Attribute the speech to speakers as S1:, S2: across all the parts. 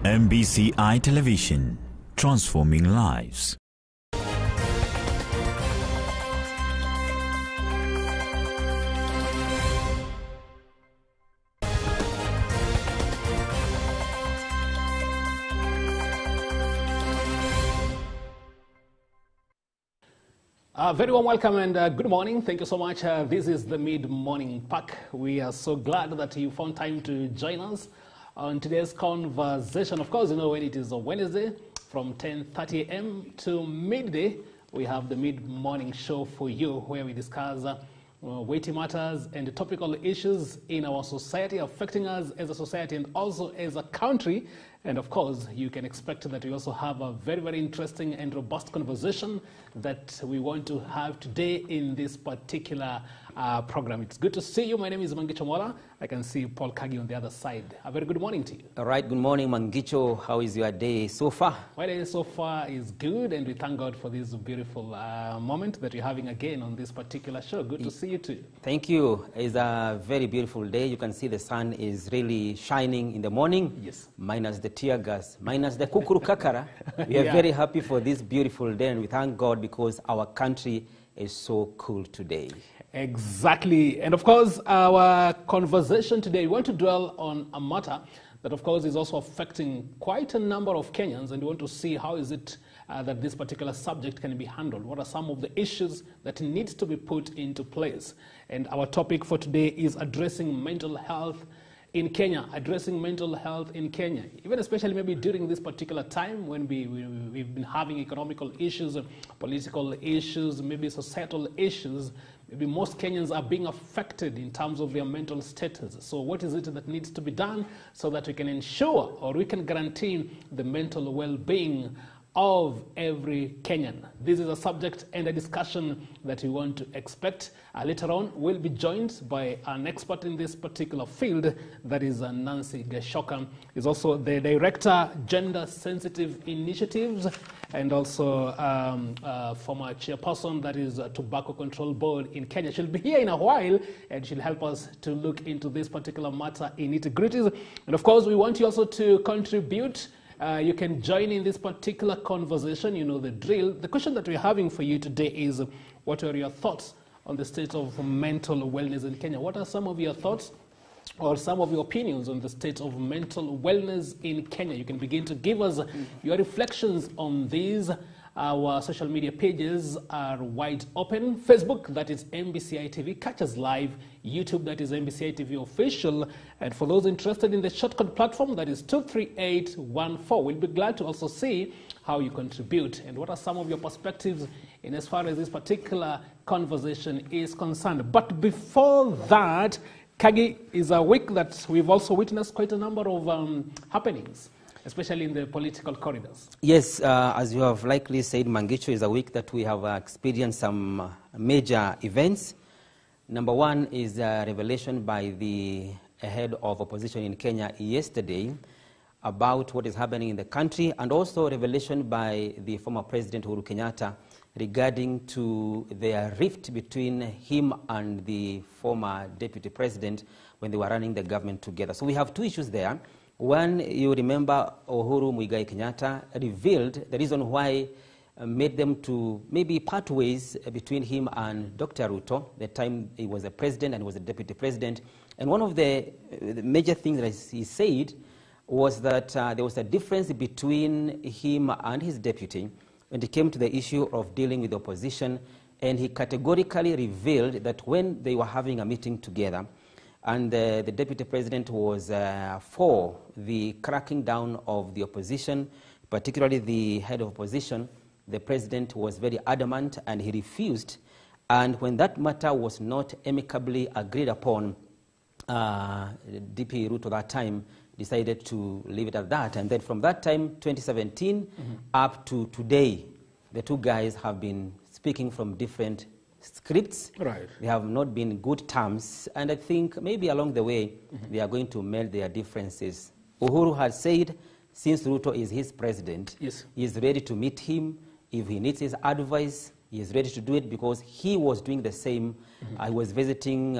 S1: MBCI Television, transforming lives.
S2: Very warm welcome and good morning. Thank you so much. This is the Mid-Morning Pack. We are so glad that you found time to join us on today's conversation. Of course, you know when it is a Wednesday from 10:30 a.m. to midday, we have the Mid-Morning Show for you where we discuss weighty matters and topical issues in our society affecting us as a society and also as a country. And of course, you can expect that we also have a very, very interesting and robust conversation that we want to have today in this particular program. It's good to see you. My name is Mangicho Mola. I can see Paul Kagi on the other side. A very good morning to you.
S3: All right, good morning, Mangicho. How is your day so far?
S2: My day so far is good, and we thank God for this beautiful moment that you're having again on this particular show. Good to see you too.
S3: Thank you. It's a very beautiful day. You can see the sun is really shining in the morning.
S2: Yes.
S3: Minus the tear gas, minus the kukuru kakara. We are very happy for this beautiful day, and we thank God because our country is so cool today.
S2: Exactly. And of course, our conversation today, we want to dwell on a matter that, of course, is also affecting quite a number of Kenyans, and we want to see how is it that this particular subject can be handled. What are some of the issues that need to be put into place? And our topic for today is addressing mental health in Kenya, even especially maybe during this particular time when we've been having economical issues, political issues, maybe societal issues. Maybe most Kenyans are being affected in terms of their mental status. So what is it that needs to be done so that we can ensure or we can guarantee the mental well-being of every Kenyan? This is a subject and a discussion that we want to expect. Later on, we'll be joined by an expert in this particular field, that is Nancy Gashoka. Is also the Director, Gender Sensitive Initiatives, and also former chairperson, that is Tobacco Control Board in Kenya. She'll be here in a while, and she'll help us to look into this particular matter in nitty-gritties. And of course, we want you also to contribute. You can join in this particular conversation. You know the drill. The question that we're having for you today is, what are your thoughts on the state of mental wellness in Kenya? What are some of your thoughts or some of your opinions on the state of mental wellness in Kenya? You can begin to give us your reflections on these. Our social media pages are wide open. Facebook, that is MBCI TV, catch us live. YouTube, that is MBCI TV official. And for those interested in the shortcut platform, that is 23814. We'll be glad to also see how you contribute and what are some of your perspectives in as far as this particular conversation is concerned. But before that, Kagi, is a week that we've also witnessed quite a number of happenings, especially in the political corridors.
S3: Yes, as you have likely said, Mangicho, is a week that we have experienced some major events. Number one is a revelation by the head of opposition in Kenya yesterday about what is happening in the country, and also a revelation by the former President Uhuru Kenyatta regarding to the rift between him and the former Deputy President when they were running the government together. So we have two issues there. One, you remember Uhuru Muigai Kenyatta revealed the reason why made them to maybe part ways between him and Dr. Ruto, the time he was a president and was a deputy president. And one of the major things that he said was that there was a difference between him and his deputy when it came to the issue of dealing with the opposition. And he categorically revealed that when they were having a meeting together, and the deputy president was for the cracking down of the opposition, particularly the head of opposition, the president was very adamant and he refused. And when that matter was not amicably agreed upon, DP Ruto at that time decided to leave it at that. And then from that time, 2017, up to today, the two guys have been speaking from different scripts.
S2: Right.
S3: They have not been in good terms, and I think maybe along the way they are going to meld their differences. Uhuru has said, since Ruto is his president,
S2: yes,
S3: he is ready to meet him. If he needs his advice, he is ready to do it because he was doing the same. I was visiting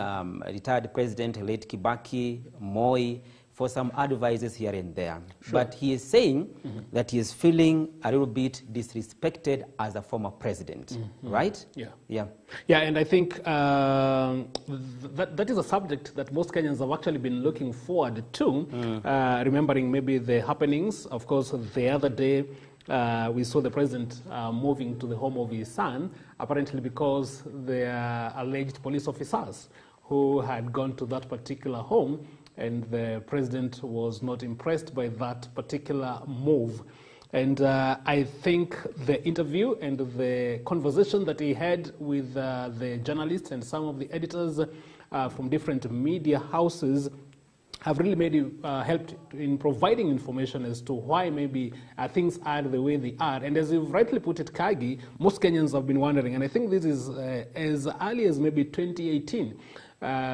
S3: retired President late Kibaki, Moi, for some advices here and there. Sure. But he is saying that he is feeling a little bit disrespected as a former president, right? Yeah,
S2: and I think that is a subject that most Kenyans have actually been looking forward to, remembering maybe the happenings. Of course, the other day, we saw the president moving to the home of his son, apparently because they are alleged police officers who had gone to that particular home, and the president was not impressed by that particular move. And I think the interview and the conversation that he had with the journalists and some of the editors from different media houses have really made helped in providing information as to why maybe things are the way they are. And as you've rightly put it, Kagi, most Kenyans have been wondering, and I think this is as early as maybe 2018,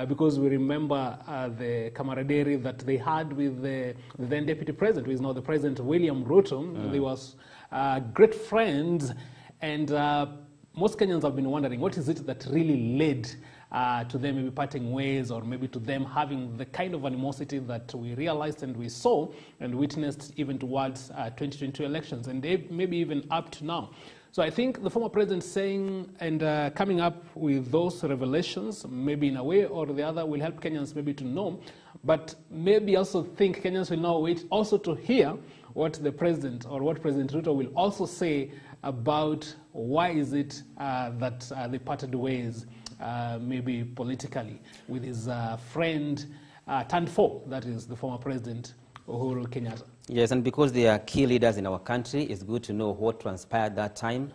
S2: because we remember the camaraderie that they had with the then deputy president, who is now the president, William Ruto. They were great friends, and most Kenyans have been wondering, what is it that really led to them maybe parting ways, or maybe to them having the kind of animosity that we realized and we saw and witnessed even towards 2022 elections, and maybe even up to now. So I think the former president saying and coming up with those revelations, maybe in a way or the other, will help Kenyans maybe to know, but maybe also think Kenyans will now wait also to hear what the president or what President Ruto will also say about why is it that they parted ways, maybe politically, with his friend turned foe, that is the former president, Uhuru Kenyatta.
S3: Yes, and because they are key leaders in our country, it's good to know what transpired that time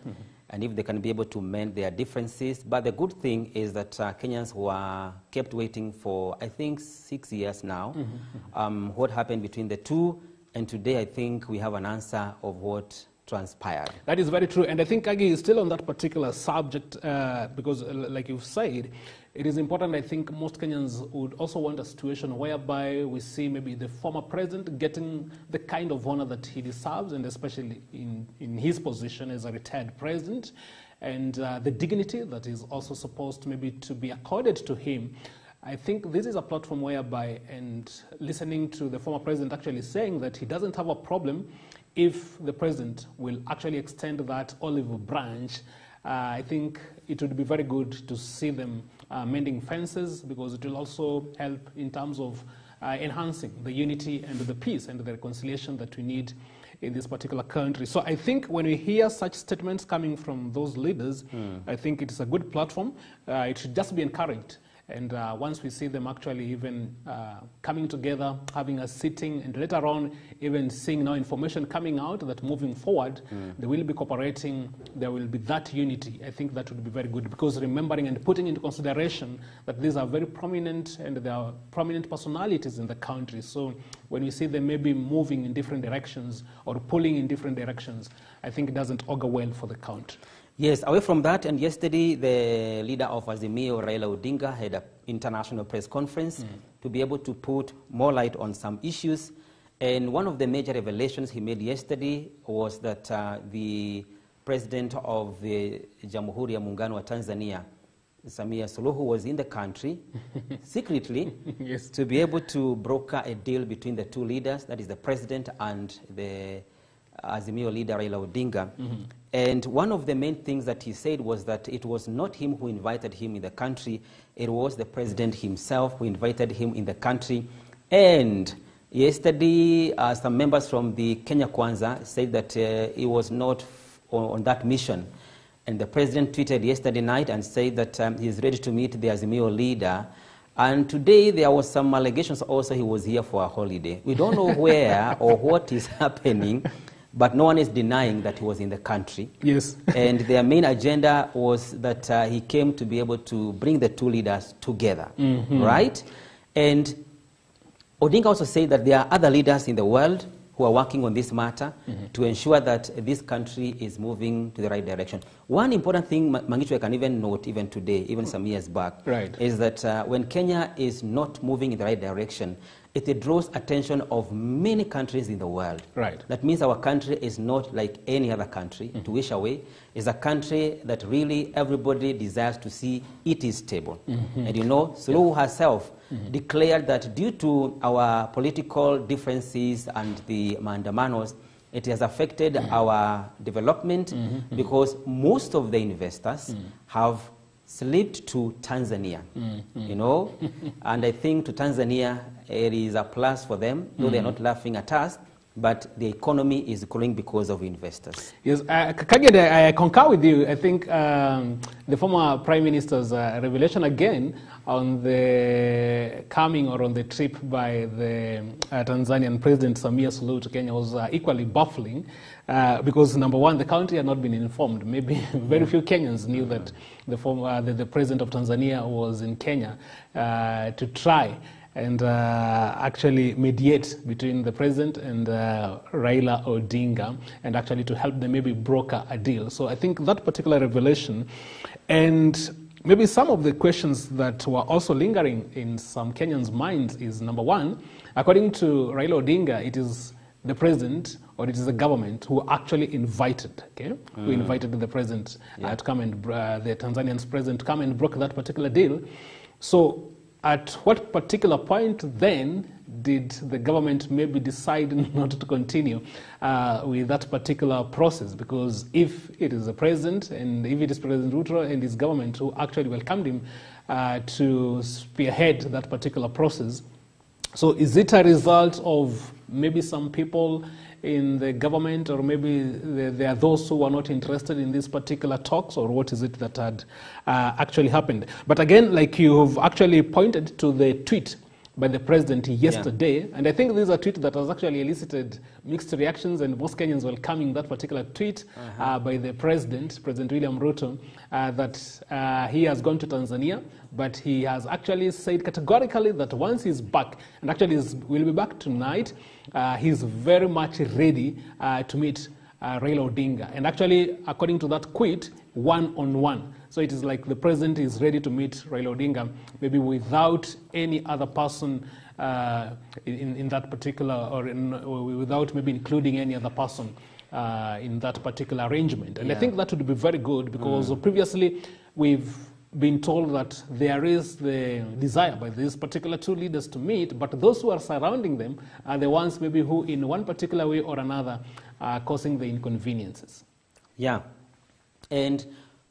S3: and if they can be able to mend their differences. But the good thing is that Kenyans were kept waiting for, I think, 6 years now, what happened between the two. And today, I think we have an answer of what transpired. That
S2: is very true. And I think Kagi is still on that particular subject because, like you've said, it is important. I think most Kenyans would also want a situation whereby we see maybe the former president getting the kind of honor that he deserves, and especially in his position as a retired president, and the dignity that is also supposed maybe to be accorded to him. I think this is a platform whereby, and listening to the former president actually saying that he doesn't have a problem if the president will actually extend that olive branch, I think it would be very good to see them mending fences, because it will also help in terms of enhancing the unity and the peace and the reconciliation that we need in this particular country. So I think when we hear such statements coming from those leaders, I think it is a good platform. It should just be encouraged. And once we see them actually even coming together, having a sitting, and later on even seeing now information coming out that moving forward, they will be cooperating, there will be that unity. I think that would be very good, because remembering and putting into consideration that these are very prominent and they are prominent personalities in the country. So when we see them maybe moving in different directions or pulling in different directions, I think it doesn't augur well for the country.
S3: Yes, away from that, and yesterday the leader of Azimio, Raila Odinga, had an international press conference to be able to put more light on some issues. And one of the major revelations he made yesterday was that the president of the Jamhuri ya Muungano wa Tanzania, Samia Suluhu, was in the country secretly to be able to broker a deal between the two leaders, that is the president and the Azimio leader Raila Odinga. And one of the main things that he said was that it was not him who invited him in the country, it was the president himself who invited him in the country. And yesterday, some members from the Kenya Kwanza said that he was not on that mission. And the president tweeted yesterday night and said that he is ready to meet the Azimio leader. And today there was some allegations also he was here for a holiday. We don't know where or what is happening, but no one is denying that he was in the country.
S2: Yes.
S3: And their main agenda was that he came to be able to bring the two leaders together, right? And Odinga also said that there are other leaders in the world who are working on this matter to ensure that this country is moving to the right direction. One important thing, Mangichu, I can even note even today, even some years back, is that when Kenya is not moving in the right direction, it draws attention of many countries in the world.
S2: Right.
S3: That means our country is not like any other country, to wish away. It's a country that really everybody desires to see it is stable. And you know, Suluhu herself declared that due to our political differences and the mandamanos, it has affected our development because most of the investors have slipped to Tanzania, you know, and I think to Tanzania it is a plus for them, though they're not laughing at us, but the economy is growing because of investors.
S2: Yes, Kagede, I concur with you. I think the former Prime Minister's revelation again on the coming or on the trip by the Tanzanian President Samia Suluhu to Kenya was equally baffling because, number one, the country had not been informed. Maybe very few Kenyans knew that the President of Tanzania was in Kenya to try and actually mediate between the president and Raila Odinga, and actually to help them maybe broker a deal. So I think that particular revelation, and maybe some of the questions that were also lingering in some Kenyans' minds is, number one, according to Raila Odinga, it is the president or it is the government who actually invited, who invited the president to come and, the Tanzanian president to come and broker that particular deal. So at what particular point then did the government maybe decide not to continue with that particular process? Because if it is the president and if it is President Ruto and his government who actually welcomed him to spearhead that particular process, so is it a result of maybe some people in the government, or maybe there are those who are not interested in these particular talks, or what is it that had actually happened? But again, like you have actually pointed to the tweet by the president yesterday, and I think this is a tweet that has actually elicited mixed reactions, and most Kenyans welcoming that particular tweet by the President William Ruto, that he has gone to Tanzania, but he has actually said categorically that once he's back, and actually will be back tonight, he's very much ready to meet Raila Odinga. And actually, according to that tweet, one-on-one. So it is like the president is ready to meet Raila Odinga, maybe without any other person in that particular, or without maybe including any other person in that particular arrangement. And I think that would be very good, because previously we've been told that there is the desire by these particular two leaders to meet, but those who are surrounding them are the ones maybe who in one particular way or another are causing the inconveniences.
S3: Yeah, and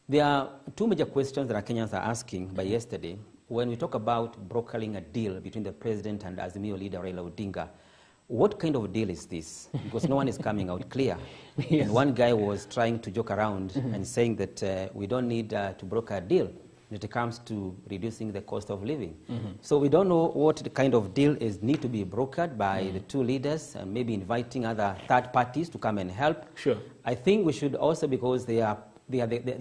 S3: there are two major questions that our Kenyans are asking by yesterday. When we talk about brokering a deal between the president and Azimio leader Raila Odinga, what kind of deal is this? Because no one is coming out clear. Yes. And one guy was trying to joke around and saying that we don't need to broker a deal when it comes to reducing the cost of living. So we don't know what the kind of deal need to be brokered by the two leaders, and maybe inviting other third parties to come and help.
S2: Sure.
S3: I think we should also, because they are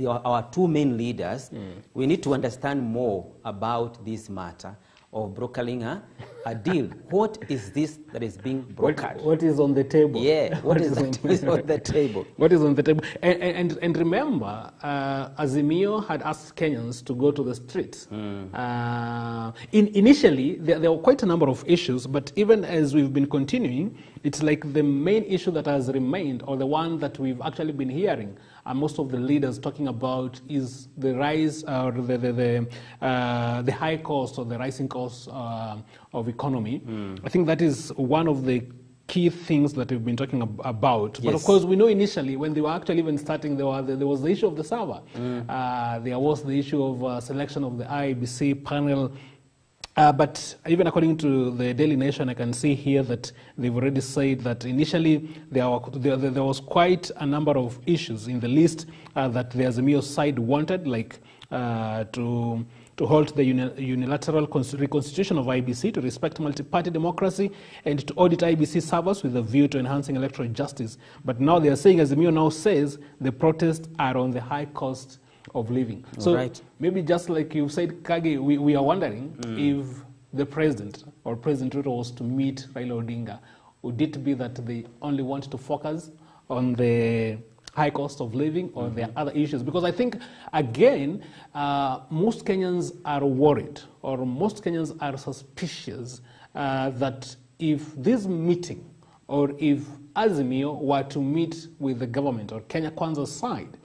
S3: our two main leaders, we need to understand more about this matter of brokering a deal. What is this that is being brokered?
S2: What is on the table?
S3: Yeah, what is on the table?
S2: What is on the table? And remember, Azimio had asked Kenyans to go to the streets. Initially, there were quite a number of issues, but even as we've been continuing, it's like the main issue that has remained, or the one that we've actually been hearing most of the leaders talking about, is the rise, or the high cost, or the rising cost of economy. I think that is one of the key things that we've been talking about. Yes. But of course, we know initially, when they were actually even starting, there was the issue of the server. There was the issue of selection of the IEBC panel. But even according to the Daily Nation, I can see here that they've already said that initially there was quite a number of issues in the list that the Azimio side wanted, like to halt the unilateral reconstitution of IEBC, to respect multi-party democracy, and to audit IEBC servers with a view to enhancing electoral justice. But now they are saying, Azimio now says, the protests are on the high cost of living. So maybe just like you said, Kage, we are wondering if the president or President Ruto was to meet Raila Odinga, would it be that they only want to focus on the high cost of living, or there are other issues? Because I think, again, most Kenyans are worried, or most Kenyans are suspicious that if this meeting or if Azimio were to meet with the government or Kenya Kwanza's side,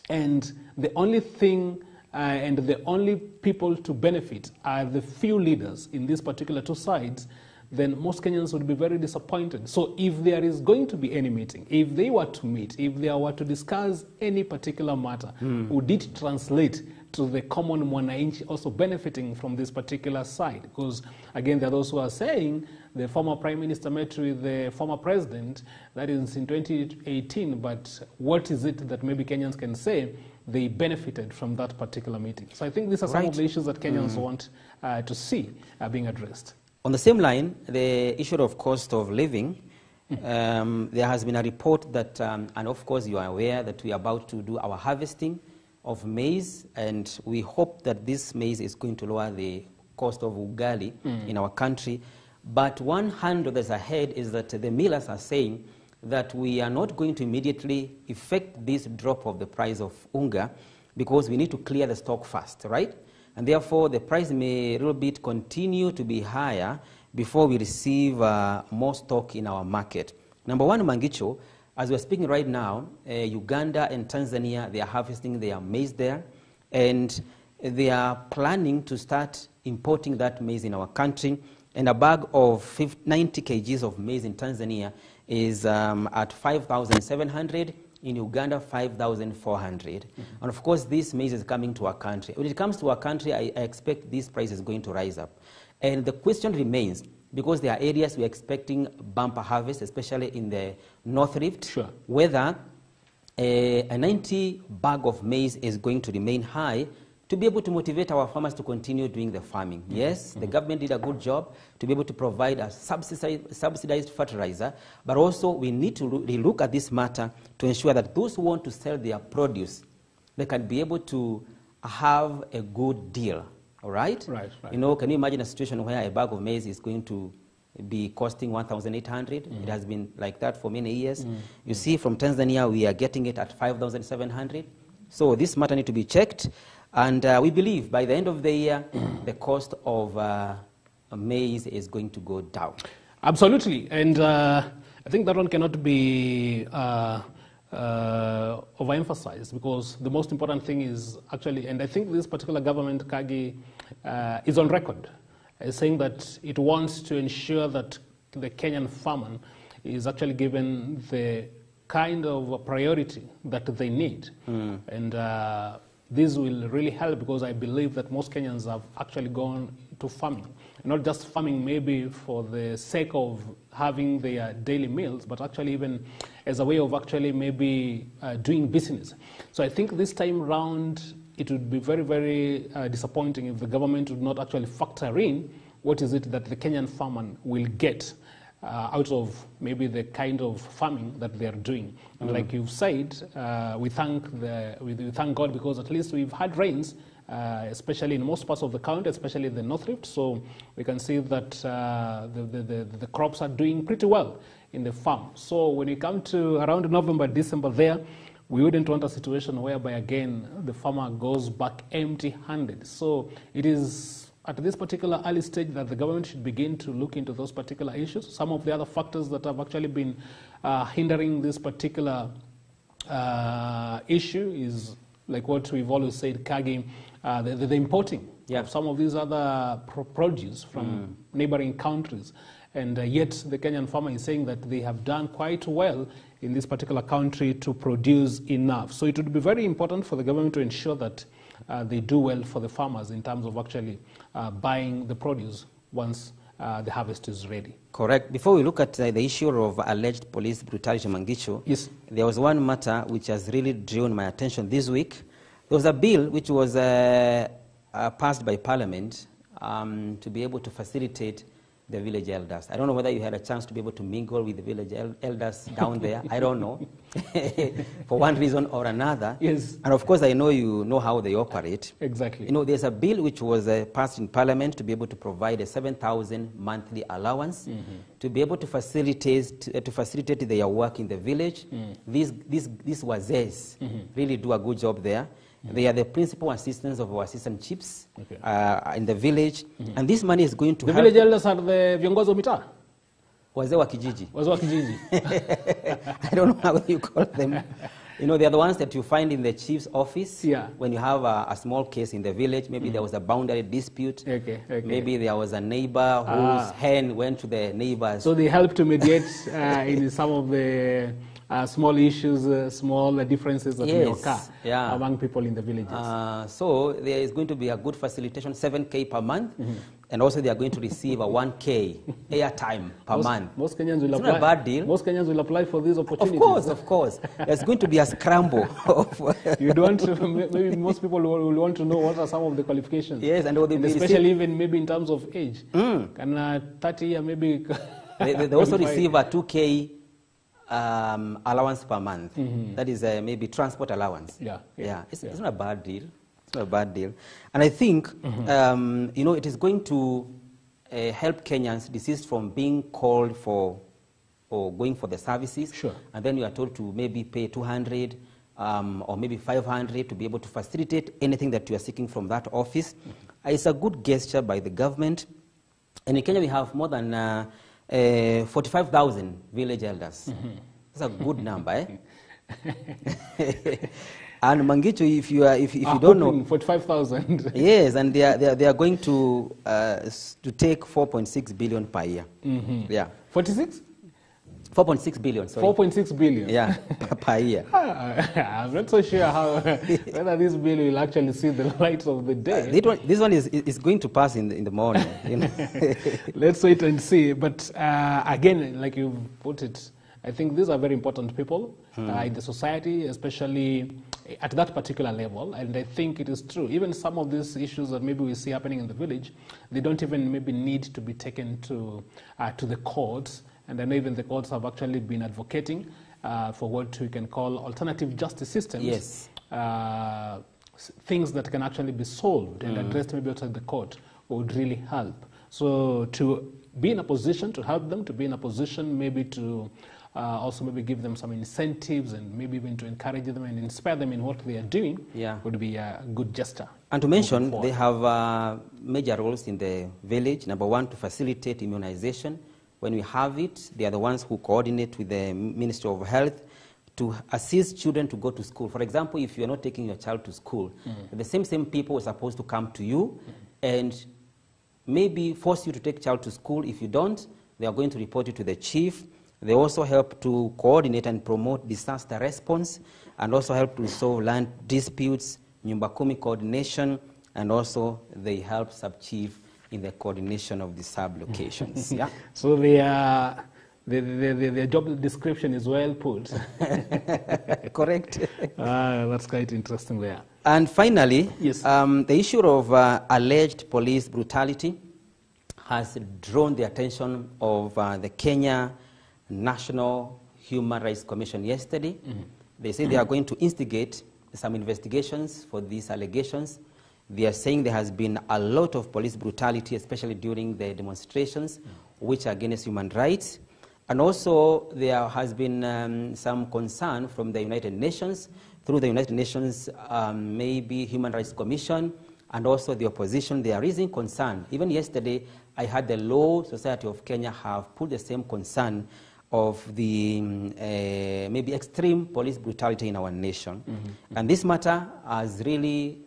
S2: and the only thing and the only people to benefit are the few leaders in these particular two sides, then most Kenyans would be very disappointed. So if there is going to be any meeting, if they were to meet, if they were to discuss any particular matter, would it translate to the common mwananchi also benefiting from this particular side? Because again, there are those who are saying the former Prime Minister met with the former president, that is in 2018, but what is it that maybe Kenyans can say they benefited from that particular meeting? So I think these are some of the issues that Kenyans want to see being addressed.
S3: On the same line, the issue of cost of living, there has been a report that, and of course you are aware that we are about to do our harvesting of maize, and we hope that this maize is going to lower the cost of ugali in our country. But one handle that's ahead is that the millers are saying that we are not going to immediately effect this drop of the price of unga because we need to clear the stock first, right? And therefore, the price may a little bit continue to be higher before we receive more stock in our market. Number one, Mangicho, as we're speaking right now, Uganda and Tanzania, they are harvesting their maize there, and they are planning to start importing that maize in our country. And a bag of 90 kgs of maize in Tanzania is at 5,700. In Uganda, 5,400. And of course, this maize is coming to our country. When it comes to our country, I expect this price is going to rise up. And the question remains, because there are areas we're expecting bumper harvest, especially in the North Rift, whether a 90 bag of maize is going to remain high to be able to motivate our farmers to continue doing the farming. Yes, the government did a good job to be able to provide a subsidized fertilizer, but also we need to relook at this matter to ensure that those who want to sell their produce, they can be able to have a good deal, all right?
S2: Right.
S3: You know, can you imagine a situation where a bag of maize is going to be costing 1,800? It has been like that for many years. You see, from Tanzania, we are getting it at 5,700. So this matter needs to be checked. And we believe by the end of the year, the cost of maize is going to go down.
S2: Absolutely. And I think that one cannot be overemphasized, because the most important thing is actually, and I think this particular government, Kagi, is on record as saying that it wants to ensure that the Kenyan farmer is actually given the kind of priority that they need. And this will really help, because I believe that most Kenyans have actually gone to farming. And not just farming maybe for the sake of having their daily meals, but actually even as a way of actually maybe doing business. So I think this time round, it would be very, very disappointing if the government would not actually factor in what is it that the Kenyan farmer will get out of maybe the kind of farming that they are doing. And like you've said, we thank God, because at least we've had rains, especially in most parts of the county, especially the North Rift. So we can see that the crops are doing pretty well in the farm. So when we come to around November, December there, we wouldn't want a situation whereby again the farmer goes back empty-handed. So it is at this particular early stage that the government should begin to look into those particular issues. Some of the other factors that have actually been hindering this particular issue is like what we've always said, Kagi, the importing of some of these other produce from neighboring countries. And yet the Kenyan farmer is saying that they have done quite well in this particular country to produce enough. So it would be very important for the government to ensure that they do well for the farmers in terms of actually buying the produce once the harvest is ready.
S3: Correct. Before we look at the issue of alleged police brutality, Mangicho,
S2: yes,
S3: there was one matter which has really drawn my attention this week. There was a bill which was passed by Parliament to be able to facilitate the village elders. I don't know whether you had a chance to be able to mingle with the village elders down there. I don't know, for one reason or another.
S2: Yes.
S3: And of course, I know you know how they operate.
S2: Exactly.
S3: You know, there's a bill which was passed in Parliament to be able to provide a 7,000 monthly allowance to be able to facilitate their work in the village. These wazes really do a good job there. They are the principal assistants of our assistant chiefs
S2: Okay.
S3: in the village. And this money is going to
S2: The
S3: help
S2: village elders are the viongozi wa mitaa,
S3: wazee wa kijiji.
S2: wazee wa kijiji.
S3: I don't know how you call them. You know, they are the ones that you find in the chief's office.
S2: Yeah.
S3: When you have a small case in the village, maybe there was a boundary dispute.
S2: Okay, okay.
S3: Maybe there was a neighbor whose hen went to the neighbors.
S2: So they help to mediate in some of the small issues, small differences that may
S3: Yes,
S2: occur
S3: yeah.
S2: among people in the villages.
S3: So there is going to be a good facilitation, 7K per month. And also they are going to receive a 1K airtime per month.
S2: Most Kenyans will
S3: It's
S2: apply.
S3: not a bad deal.
S2: Most Kenyans will apply for these opportunities.
S3: Of course. There's going to be a scramble.
S2: You don't. Maybe most people will want to know what are some of the qualifications.
S3: Yes, and
S2: And especially even maybe in terms of age. Can 30 year maybe.
S3: They also receive a 2K allowance per month. That is maybe transport allowance.
S2: Yeah.
S3: It's not a bad deal. It's not a bad deal. And I think, you know, it is going to help Kenyans desist from being called for or going for the services.
S2: Sure.
S3: And then you are told to maybe pay 200 or maybe 500 to be able to facilitate anything that you are seeking from that office. It's a good gesture by the government. And in Kenya, we have more than 45,000 village elders. That's a good number, eh? And Mangicho, if you don't know,
S2: 45,000.
S3: yes, and they are going to take 4.6 billion per year. Yeah,
S2: 46?
S3: 4.6 billion. Sorry.
S2: 4.6 billion.
S3: Yeah, per year.
S2: I'm not so sure how whether this bill will actually see the light of the day.
S3: This one is going to pass in the morning. You know?
S2: Let's wait and see. But again, like you put it, I think these are very important people in the society, especially at that particular level. And I think it is true. Even some of these issues that maybe we see happening in the village, they don't even maybe need to be taken to the courts. And I know even the courts have actually been advocating for what we can call alternative justice systems.
S3: Yes.
S2: Things that can actually be solved and addressed maybe outside the court would really help. So to be in a position to help them, to be in a position maybe to also maybe give them some incentives and maybe even to encourage them and inspire them in what they are doing would be a good gesture.
S3: And to mention, they have major roles in the village. Number one, to facilitate immunization. When we have it, they are the ones who coordinate with the Ministry of Health to assist children to go to school. For example, if you are not taking your child to school, the same people are supposed to come to you and maybe force you to take child to school. If you don't, they are going to report you to the chief. They also help to coordinate and promote disaster response and also help to solve land disputes, Nyumba Kumi coordination, and also they help sub-chief in the coordination of the sub-locations. Yeah.
S2: So the job description is well put.
S3: Correct.
S2: That's quite interesting there.
S3: And finally,
S2: yes.
S3: The issue of alleged police brutality has drawn the attention of the Kenya National Human Rights Commission yesterday. They say they are going to instigate some investigations for these allegations. They are saying there has been a lot of police brutality, especially during the demonstrations, which are against human rights. And also there has been some concern from the United Nations, through the United Nations, maybe Human Rights Commission, and also the opposition. They are raising concern. Even yesterday, I had the Law Society of Kenya have put the same concern of the maybe extreme police brutality in our nation. And this matter has really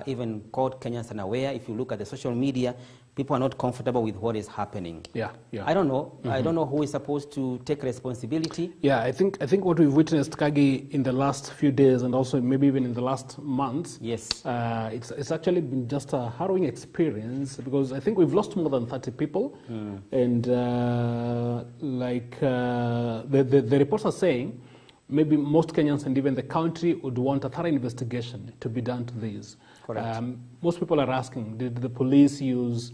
S3: even caught Kenyans unaware. If you look at the social media, people are not comfortable with what is happening. I don't know. I don't know who is supposed to take responsibility.
S2: Yeah, I think what we've witnessed, Kagi, in the last few days and also maybe even in the last months,
S3: yes,
S2: it's actually been just a harrowing experience because I think we've lost more than 30 people. And the reports are saying maybe most Kenyans and even the country would want a thorough investigation to be done to these.
S3: Correct.
S2: Most people are asking, did the police use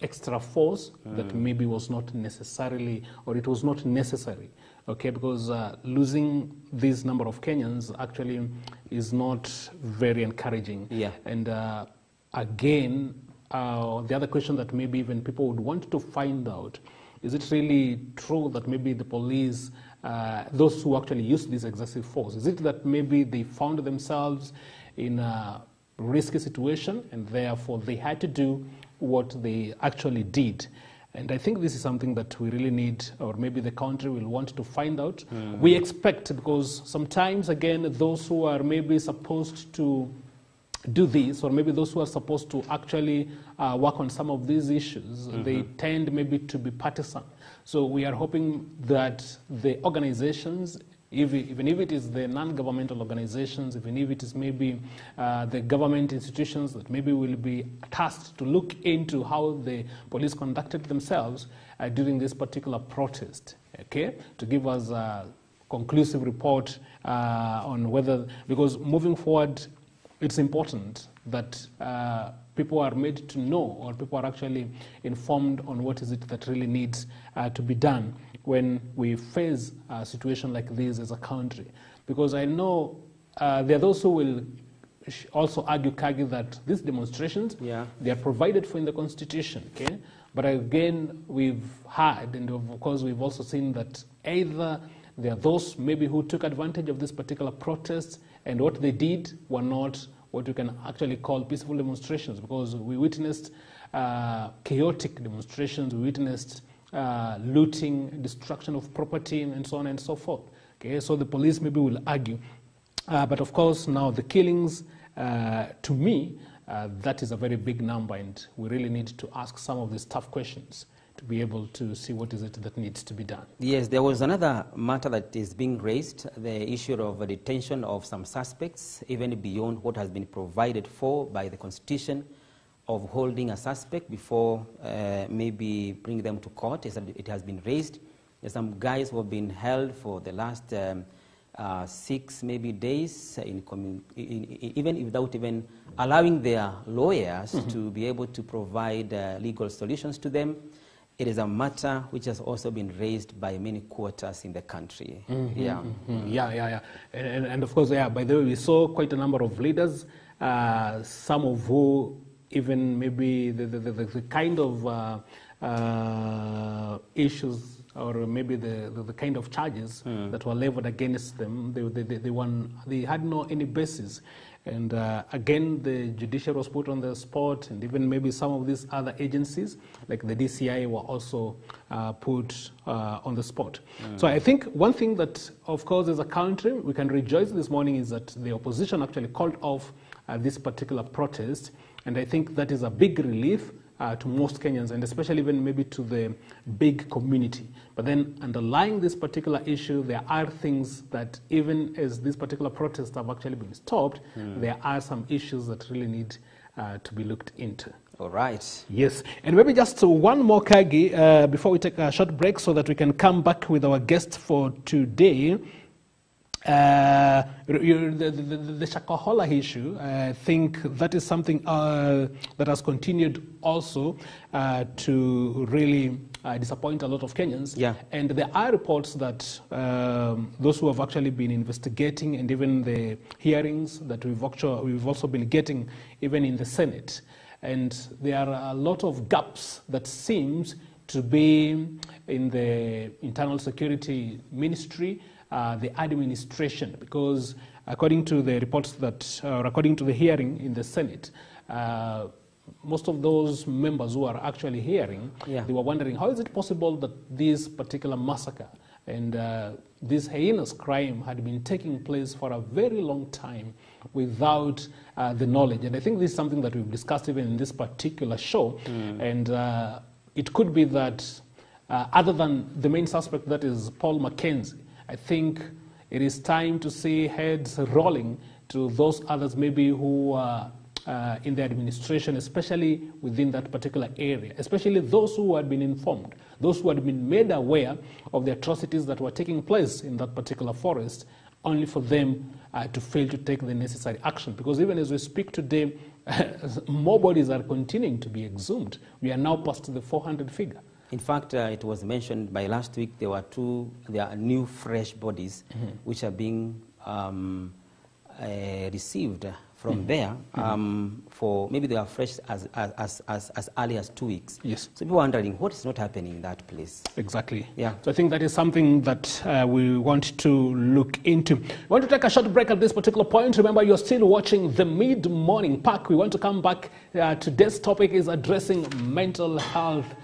S2: extra force that maybe was not necessarily, or it was not necessary, okay, because losing this number of Kenyans actually is not very encouraging.
S3: Yeah.
S2: And again, the other question that maybe even people would want to find out, is it really true that maybe the police those who actually use this excessive force? Is it that maybe they found themselves in a risky situation and therefore they had to do what they actually did? And I think this is something that we really need, or maybe the country will want to find out. We expect, because sometimes, again, those who are maybe supposed to do this, or maybe those who are supposed to actually work on some of these issues, they tend maybe to be partisan. So we are hoping that the organizations, even if it is the non-governmental organizations, even if it is maybe the government institutions that maybe will be tasked to look into how the police conducted themselves during this particular protest, okay, to give us a conclusive report on whether, because moving forward, it's important that people are made to know, or people are actually informed on what is it that really needs to be done when we face a situation like this as a country. Because I know there are those who will also argue that these demonstrations, they are provided for in the Constitution, okay? But again, we've heard, and of course we've also seen that either there are those maybe who took advantage of this particular protest, and what they did were not what you can actually call peaceful demonstrations, because we witnessed chaotic demonstrations, we witnessed looting, destruction of property, and so on and so forth. Okay, so the police maybe will argue. But of course, now the killings, to me, that is a very big number, and we really need to ask some of these tough questions to be able to see what is it that needs to be done. Yes,
S3: there was another matter that is being raised, the issue of detention of some suspects, even beyond what has been provided for by the Constitution, of holding a suspect before maybe bring them to court. It has been raised. There's some guys who have been held for the last 6 maybe days, even without even allowing their lawyers to be able to provide legal solutions to them. It is a matter which has also been raised by many quarters in the country.
S2: And of course, by the way, we saw quite a number of leaders, some of who even maybe the kind of issues, or maybe the kind of charges that were leveled against them, they had no any basis. And again, the judiciary was put on the spot, and even maybe some of these other agencies, like the DCI, were also put on the spot. So I think one thing that, of course, as a country, we can rejoice this morning is that the opposition actually called off this particular protest, and I think that is a big relief to most Kenyans, and especially even maybe to the big community. But then underlying this particular issue, there are things that even as these particular protests have actually been stopped, there are some issues that really need to be looked into.
S3: All right.
S2: Yes. And maybe just one more, Kagi, before we take a short break so that we can come back with our guest for today. The Shakahola issue, I think that is something that has continued also to really disappoint a lot of Kenyans. And there are reports that those who have actually been investigating, and even the hearings that we've also been getting even in the Senate. And there are a lot of gaps that seems to be in the Internal Security Ministry, the administration, because according to the reports that, or according to the hearing in the Senate, most of those members who are actually hearing, they were wondering, how is it possible that this particular massacre and this heinous crime had been taking place for a very long time without the knowledge? And I think this is something that we've discussed even in this particular show, and it could be that other than the main suspect, that is Paul Mackenzie, I think it is time to see heads rolling to those others maybe who are in the administration, especially within that particular area, especially those who had been informed, those who had been made aware of the atrocities that were taking place in that particular forest, only for them to fail to take the necessary action. Because even as we speak today, more bodies are continuing to be exhumed. We are now past the 400 figure.
S3: In fact, it was mentioned by last week there are new fresh bodies which are being received from there for maybe they are fresh as early as 2 weeks.
S2: Yes.
S3: So people are wondering what is not happening in that place.
S2: Exactly.
S3: Yeah.
S2: So I think that is something that we want to look into. We want to take a short break at this particular point. Remember, you're still watching the Mid-Morning Pack. We want to come back. Today's topic is addressing mental health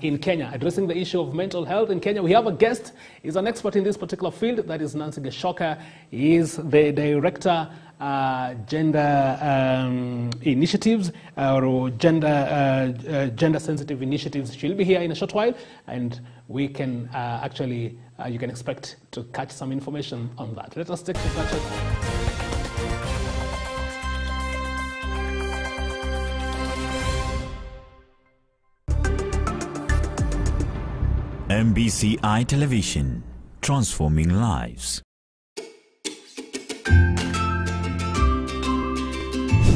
S2: in Kenya, addressing the issue of mental health in Kenya. We have a guest. He's an expert in this particular field. That is Nancy Geshoka. He is the director gender initiatives or gender sensitive initiatives. She'll be here in a short while, and we can actually you can expect to catch some information on that. Let us take a short.
S1: MBCI Television, transforming lives.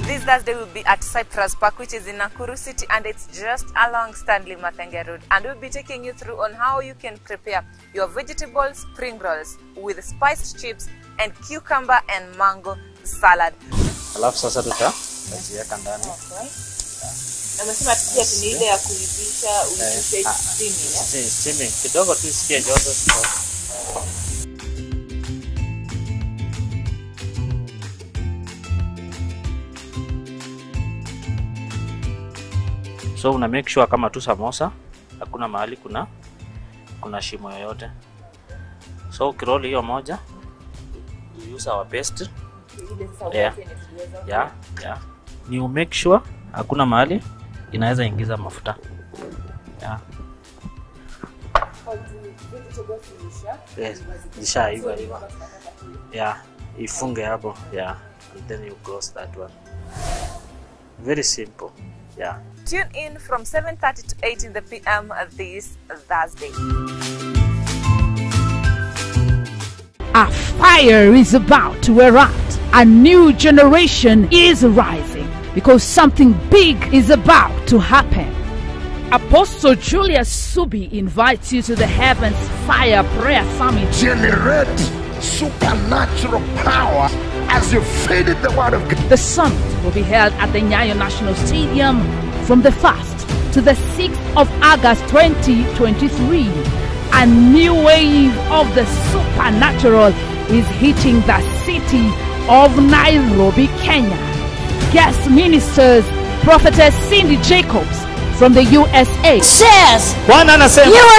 S4: This Thursday we'll be at Cypress Park, which is in Nakuru City, and it's just along Stanley Mathenge Road. And we'll be taking you through on how you can prepare your vegetable spring rolls with spiced chips and cucumber and mango salad.
S5: Alafu sasa tutaziweka ndani.
S4: Amesema pia ni ile ya kuivisha steaming.
S5: Steaming kidogo tu isikie joto tu. So una make sure kama tu samosa hakuna mahali kuna shimo yoyote. So kiroli hiyo moja, you use our paste. Yeah. You make sure hakuna mahali inaweza ingiza mafuta. Yeah. Yes, zishaiva hiyo. Yeah, ifunge hapo. Yeah, and then you close that one. Very simple. Yeah.
S4: Tune in from 7:30 to 8 in the PM this Thursday.
S6: A fire is about to erupt. A new generation is rising because something big is about to happen. Apostle Julius Subi invites you to the Heavens Fire Prayer Summit.
S7: Generate supernatural power as you feed it the word of God.
S6: The summit will be held at the Nyayo National Stadium from the 1st to the 6th of August 2023. A new wave of the supernatural is hitting the city of Nairobi, Kenya. Guest ministers, Prophetess Cindy Jacobs from the USA
S8: says you are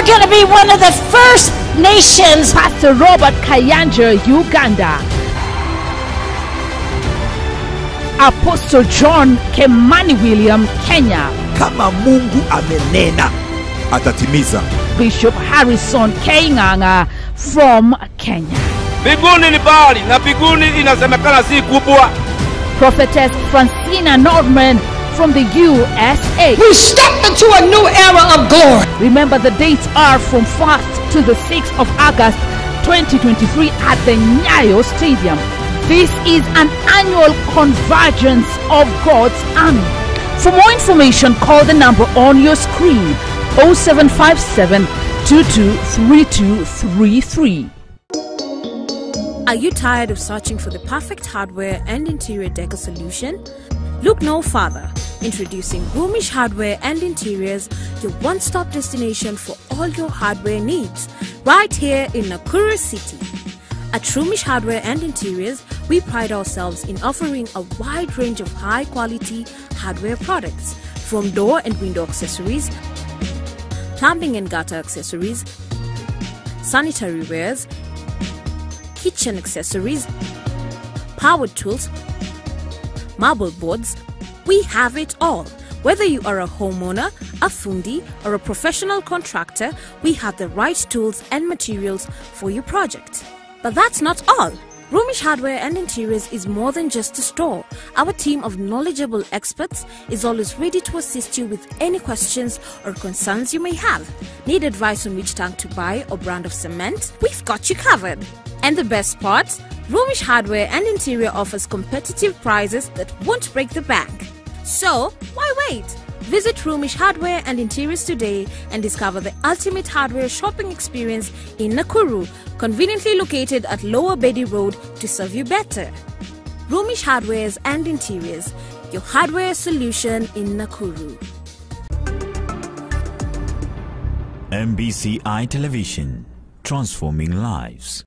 S8: going to be one of the first nations.
S6: Pastor Robert Kayanja, Uganda. Apostle John Kemani William, Kenya.
S9: Kama Mungu amenena atatimiza.
S6: Bishop Harrison Keinganga from Kenya.
S10: Biguni ni bali na biguni inasemekana si kubwa.
S6: Prophetess Francina Norman from the USA.
S8: We step into a new era of glory.
S6: Remember, the dates are from 1st to the 6th of August 2023 at the Nyayo Stadium. This is an annual convergence of God's army. For more information, call the number on your screen, 0757 223233.
S11: Are you tired of searching for the perfect hardware and interior decor solution? Look no further. Introducing Rumish Hardware and Interiors, your one-stop destination for all your hardware needs, right here in Nakuru City. At Rumish Hardware and Interiors, we pride ourselves in offering a wide range of high-quality hardware products, from door and window accessories, plumbing and gutter accessories, sanitary wares, kitchen accessories, power tools, marble boards. We have it all. Whether you are a homeowner, a fundi, or a professional contractor, we have the right tools and materials for your project. But that's not all. Rumish Hardware and Interiors is more than just a store. Our team of knowledgeable experts is always ready to assist you with any questions or concerns you may have. Need advice on which tank to buy or brand of cement? We've got you covered. And the best part? Rumish Hardware and Interior offers competitive prices that won't break the bank. So, why wait? Visit Rumish Hardware and Interiors today and discover the ultimate hardware shopping experience in Nakuru, conveniently located at Lower Bedi Road to serve you better. Rumish Hardwares and Interiors, your hardware solution in Nakuru.
S1: MBCI Television, transforming lives.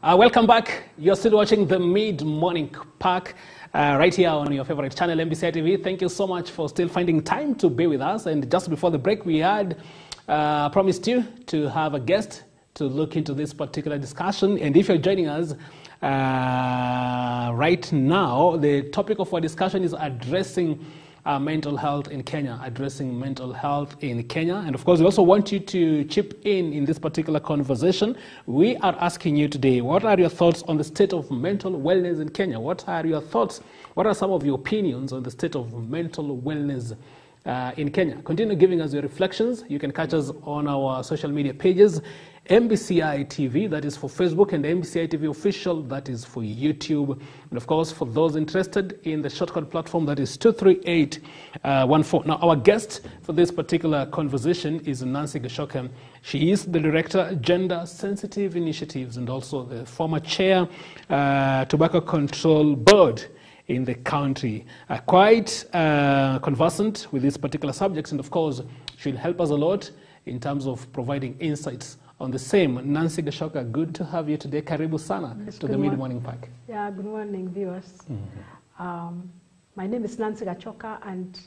S2: Welcome back. You're still watching the Mid-Morning Park right here on your favorite channel, MBCI TV. Thank you so much for still finding time to be with us. And just before the break, we had promised you to have a guest to look into this particular discussion. And if you're joining us right now, the topic of our discussion is addressing mental health in Kenya, And of course, we also want you to chip in this particular conversation. We are asking you today, what are your thoughts on the state of mental wellness in Kenya? What are your thoughts? What are some of your opinions on the state of mental wellness in Kenya? Continue giving us your reflections. You can catch us on our social media pages, MBCI TV, that is for Facebook, and MBCI TV Official, that is for YouTube. And of course, for those interested in the shortcut platform, that is 23814. Now, our guest for this particular conversation is Nancy Gashoka. She is the Director, Gender Sensitive Initiatives, and also the former Chair, Tobacco Control Board in the country. Quite conversant with these particular subjects, and of course, she'll help us a lot in terms of providing insights on the same. Nancy Gashoka, good to have you today. Karibu sana to the Mid-Morning Park.
S12: Yeah, good morning, viewers. My name is Nancy Gashoka, and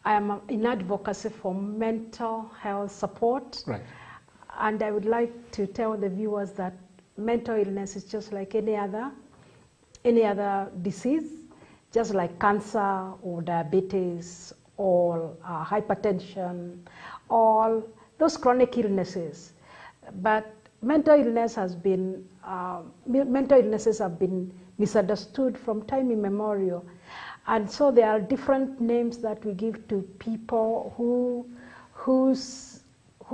S12: I am in advocacy for mental health support.
S2: Right.
S12: And I would like to tell the viewers that mental illness is just like any other disease, just like cancer or diabetes or hypertension, all those chronic illnesses. But mental illnesses have been misunderstood from time immemorial. And so there are different names that we give to people who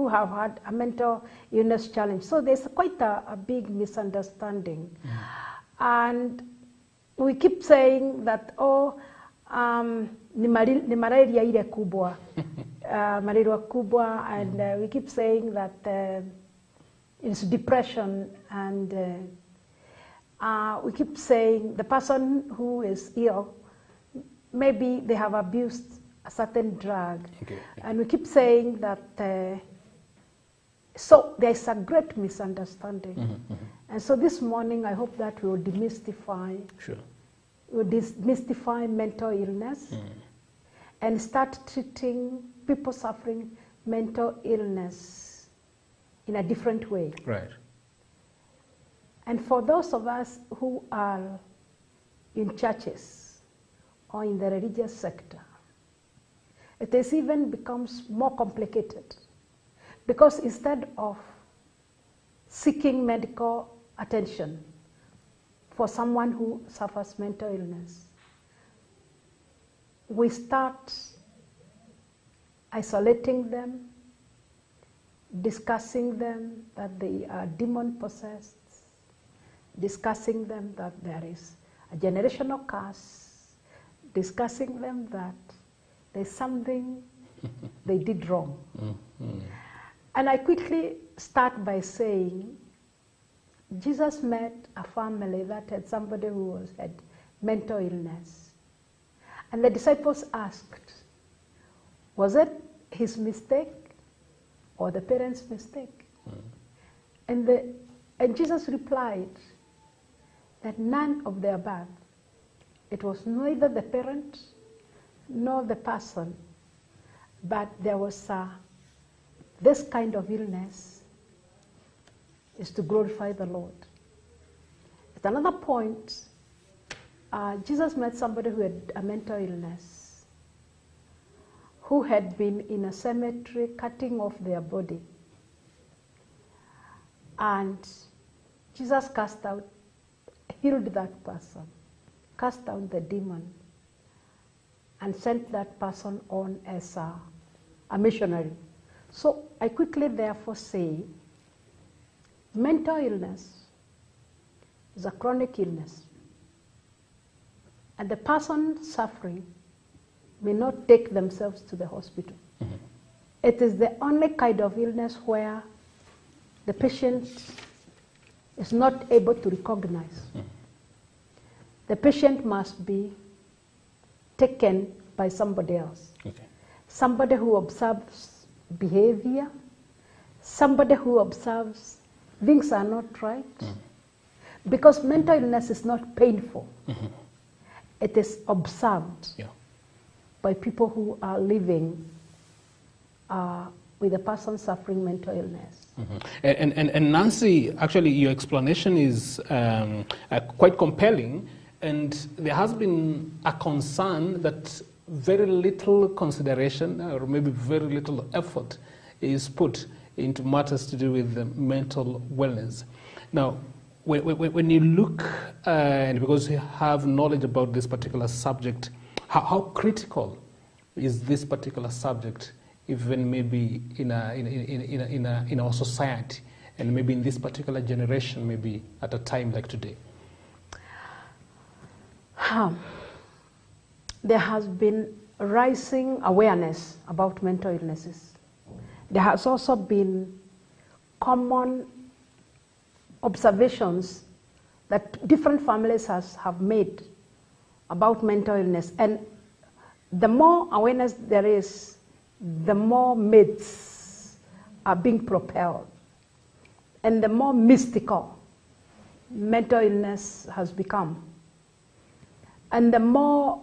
S12: have had a mental illness challenge. So there's quite a big misunderstanding. And we keep saying that, ni malaria ile kubwa, malaria kubwa, and we keep saying that it's depression, and we keep saying the person who is ill, maybe they have abused a certain drug. Okay. And we keep saying that, so there's a great misunderstanding. And so this morning, I hope that we will demystify, mental illness and start treating people suffering mental illness in a different way.
S2: Right.
S12: And for those of us who are in churches or in the religious sector, it has even becomes more complicated, because instead of seeking medical attention for someone who suffers mental illness, we start isolating them, discussing them that they are demon possessed, discussing them that there is a generational curse, discussing them that there's something they did wrong. And I quickly start by saying, Jesus met a family that had somebody who had mental illness. And the disciples asked, was it his mistake or the parents' mistake? And Jesus replied that none of the above. It was neither the parent nor the person, but there was this kind of illness is to glorify the Lord. At another point, Jesus met somebody who had a mental illness, who had been in a cemetery cutting off their body. And Jesus healed that person, cast out the demon, and sent that person on as a missionary. So I quickly therefore say, mental illness is a chronic illness, and the person suffering may not take themselves to the hospital. it is the only kind of illness where the patient is not able to recognize. The patient must be taken by somebody else.
S2: Okay.
S12: Somebody who observes behavior, somebody who observes things are not right. Because mental illness is not painful. It is observed by people who are living with a person suffering mental illness.
S2: And Nancy, actually your explanation is quite compelling, and there has been a concern that very little consideration or maybe very little effort is put into matters to do with mental wellness. Now, when you look, and because you have knowledge about this particular subject, how critical is this particular subject, even maybe in our society, and maybe in this particular generation, maybe at a time like today?
S12: There has been rising awareness about mental illnesses. There has also been common observations that different families have made about mental illness. And the more awareness there is, the more myths are being propelled. And the more mystical mental illness has become. And the more,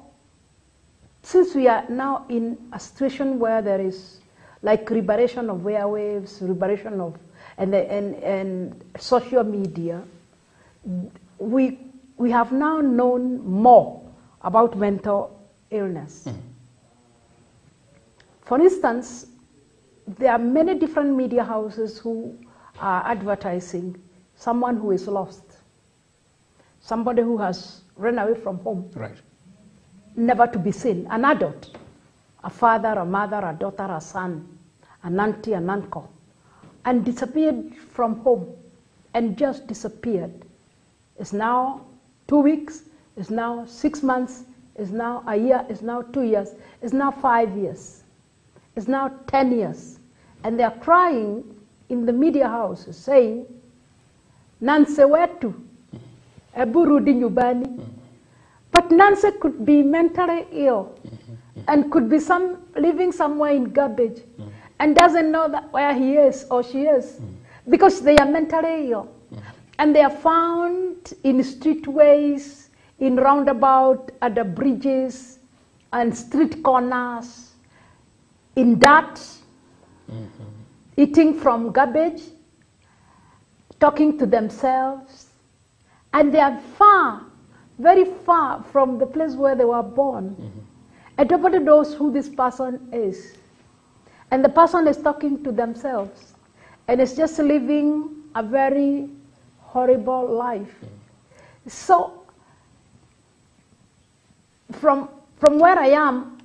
S12: since we are now in a situation where there is like liberation of airwaves, liberation of and social media, we have now known more about mental illness. For instance, there are many different media houses who are advertising someone who is lost, somebody who has run away from home, never to be seen, an adult, a father, a mother, a daughter, a son, an auntie, an uncle, and disappeared from home, and just disappeared. It's now 2 weeks, it's now 6 months, it's now a year, it's now 2 years, it's now 5 years, it's now 10 years. And they're crying in the media houses saying, Nancy wetu, ebu rudi nyumbani. But Nancy could be mentally ill and could be living somewhere in garbage and doesn't know that where he is or she is because they are mentally ill. And they are found in streetways, in roundabout, at the bridges, and street corners, in dirt, eating from garbage, talking to themselves. And they are far, very far from the place where they were born. And nobody knows who this person is. And the person is talking to themselves. And it's just living a very horrible life. So, from where I am,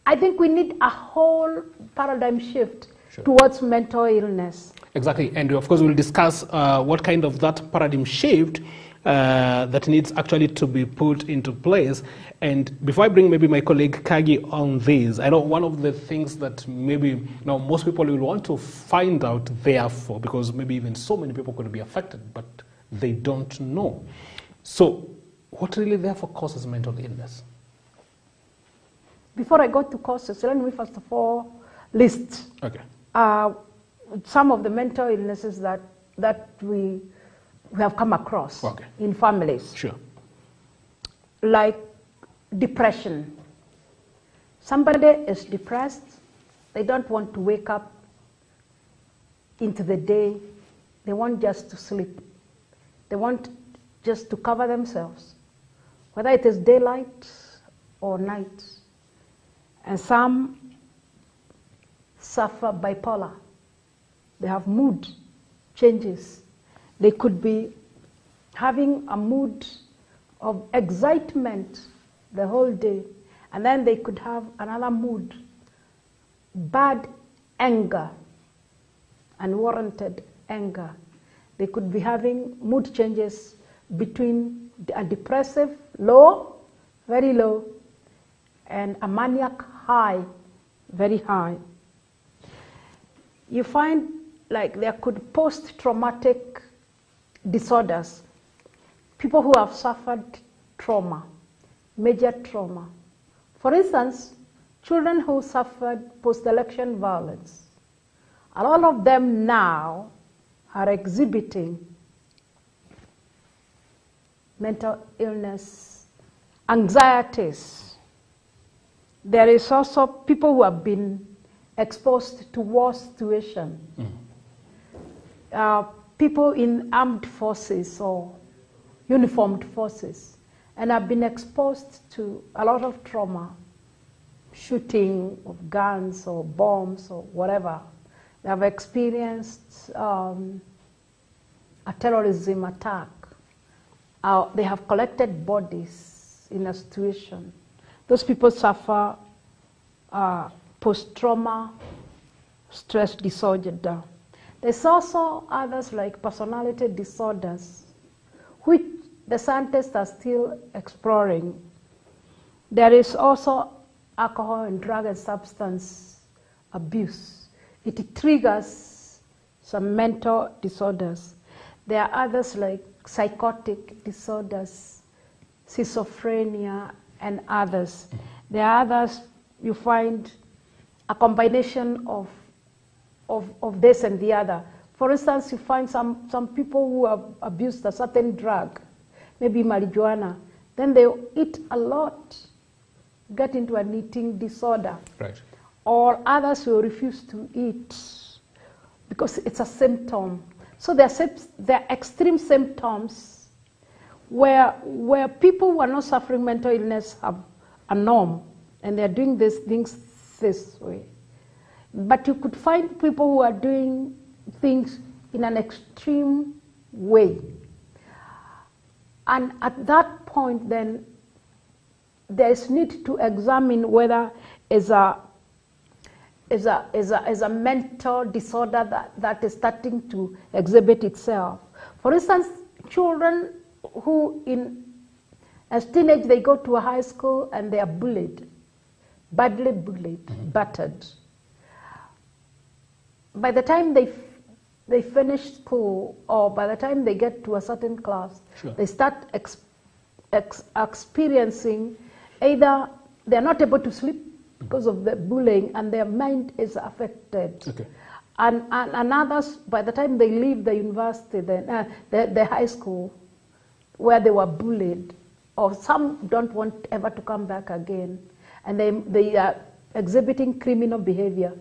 S12: I think we need a whole paradigm shift towards mental illness.
S2: Exactly, and of course we'll discuss what kind of that paradigm shift that needs actually to be put into place. And before I bring maybe my colleague Kagi on this, I know one of the things that maybe now most people will want to find out therefore, because maybe even so many people could be affected, but they don't know. So what really therefore causes mental illness?
S12: Before I go to causes, let me first of all list some of the mental illnesses that we have come across in families. Like depression. Somebody is depressed, they don't want to wake up into the day, they want just to sleep. They want just to cover themselves, whether it is daylight or night. And some suffer bipolar. They have mood changes. They could be having a mood of excitement the whole day, and then they could have another mood, bad anger, unwarranted anger. They could be having mood changes between a depressive low, very low, and a maniac high, very high. you find like there could post-traumatic disorders, people who have suffered trauma, major trauma. For instance, children who suffered post-election violence, a lot of them now are exhibiting mental illness, anxieties. There is also people who have been exposed to war situation. People in armed forces or uniformed forces and have been exposed to a lot of trauma, shooting of guns or bombs or whatever. They have experienced a terrorism attack. They have collected bodies in a situation. Those people suffer post-trauma stress disorder. There's also others like personality disorders, which the scientists are still exploring. There is also alcohol and drug and substance abuse. It triggers some mental disorders. There are others like psychotic disorders, schizophrenia, and others. There are others you find a combination of this and the other. For instance, you find some people who have abused a certain drug, maybe marijuana, then they eat a lot, get into an eating disorder.
S2: Right.
S12: Or others who refuse to eat because it's a symptom. So there are extreme symptoms where people who are not suffering mental illness have a norm and they're doing these things this way. But you could find people who are doing things in an extreme way. And at that point then, there is need to examine whether is a mental disorder that is starting to exhibit itself. For instance, children who as teenage they go to a high school and they are bullied, badly bullied, battered. By the time they finish school or by the time they get to a certain class,
S2: sure,
S12: they start experiencing either they're not able to sleep because of the bullying and their mind is affected.
S2: Okay.
S12: And others, by the time they leave the university, the high school where they were bullied, or some don't want ever to come back again, and they are exhibiting criminal behavior.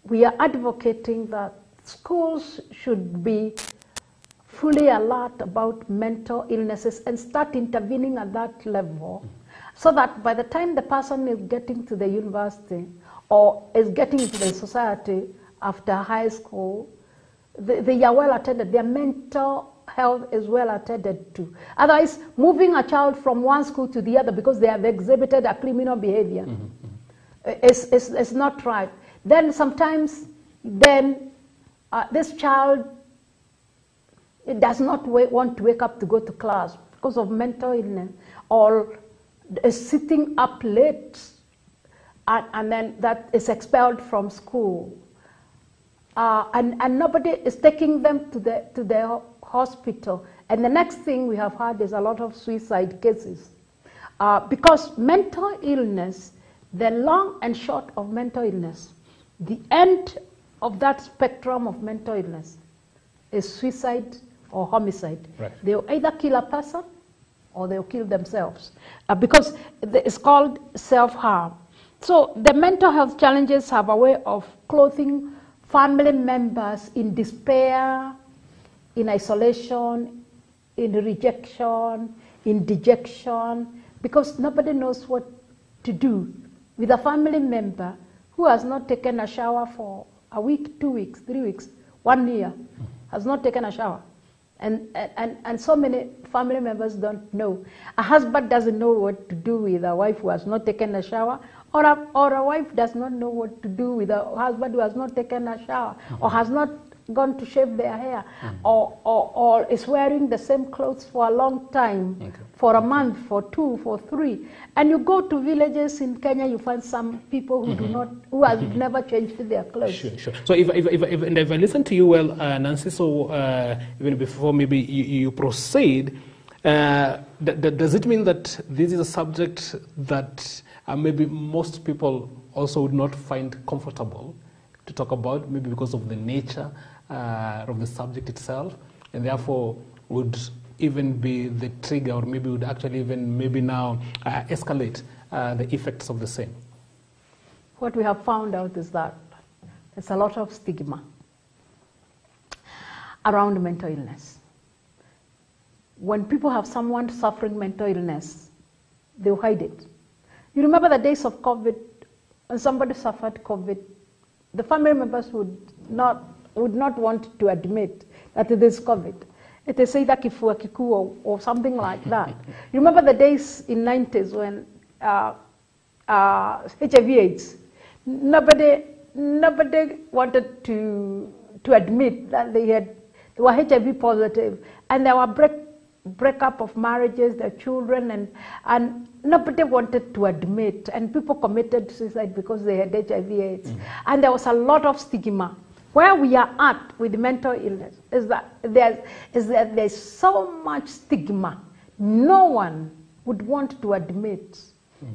S12: We are advocating that schools should be fully alert about mental illnesses and start intervening at that level, so that by the time the person is getting to the university or is getting into the society after high school, they are well attended, their mental health is well attended to. Otherwise, moving a child from one school to the other because they have exhibited a criminal behavior is not right. Then sometimes this child does not want to wake up to go to class because of mental illness, or is sitting up late and then that is expelled from school. And nobody is taking them to the hospital. And the next thing we have had is a lot of suicide cases. Because mental illness, the long and short of mental illness, the end of that spectrum of mental illness is suicide or homicide.
S2: Right.
S12: They'll either kill a person or they'll kill themselves because it's called self-harm. So the mental health challenges have a way of clothing family members in despair, in isolation, in rejection, in dejection, because nobody knows what to do with a family member who has not taken a shower for a week, 2 weeks, 3 weeks, 1 year, has not taken a shower. And so many family members don't know. A husband doesn't know what to do with a wife who has not taken a shower, or a wife does not know what to do with a husband who has not taken a shower, or has not gone to shave their hair, or is wearing the same clothes for a long time, for a month, for 2, for 3. And you go to villages in Kenya, you find some people who who have never changed their clothes.
S2: Sure. So if I listen to you well, Nancy, so even before maybe you proceed, does it mean that this is a subject that maybe most people also would not find comfortable to talk about, maybe because of the nature of the subject itself, and therefore would even be the trigger, or maybe would actually even maybe now escalate the effects of the same?
S12: What we have found out is that there's a lot of stigma around mental illness. When people have someone suffering mental illness, they'll hide it. You remember the days of COVID, when somebody suffered COVID, the family members would not want to admit that it is COVID. It is either kifua kikuu or something like that. You remember the days in 90s when HIV/AIDS, nobody wanted to admit that they were HIV positive, and there were breakup of marriages, their children, and nobody wanted to admit, and people committed suicide because they had HIV/AIDS. And there was a lot of stigma. Where we are at with mental illness is that there's so much stigma. No one would want to admit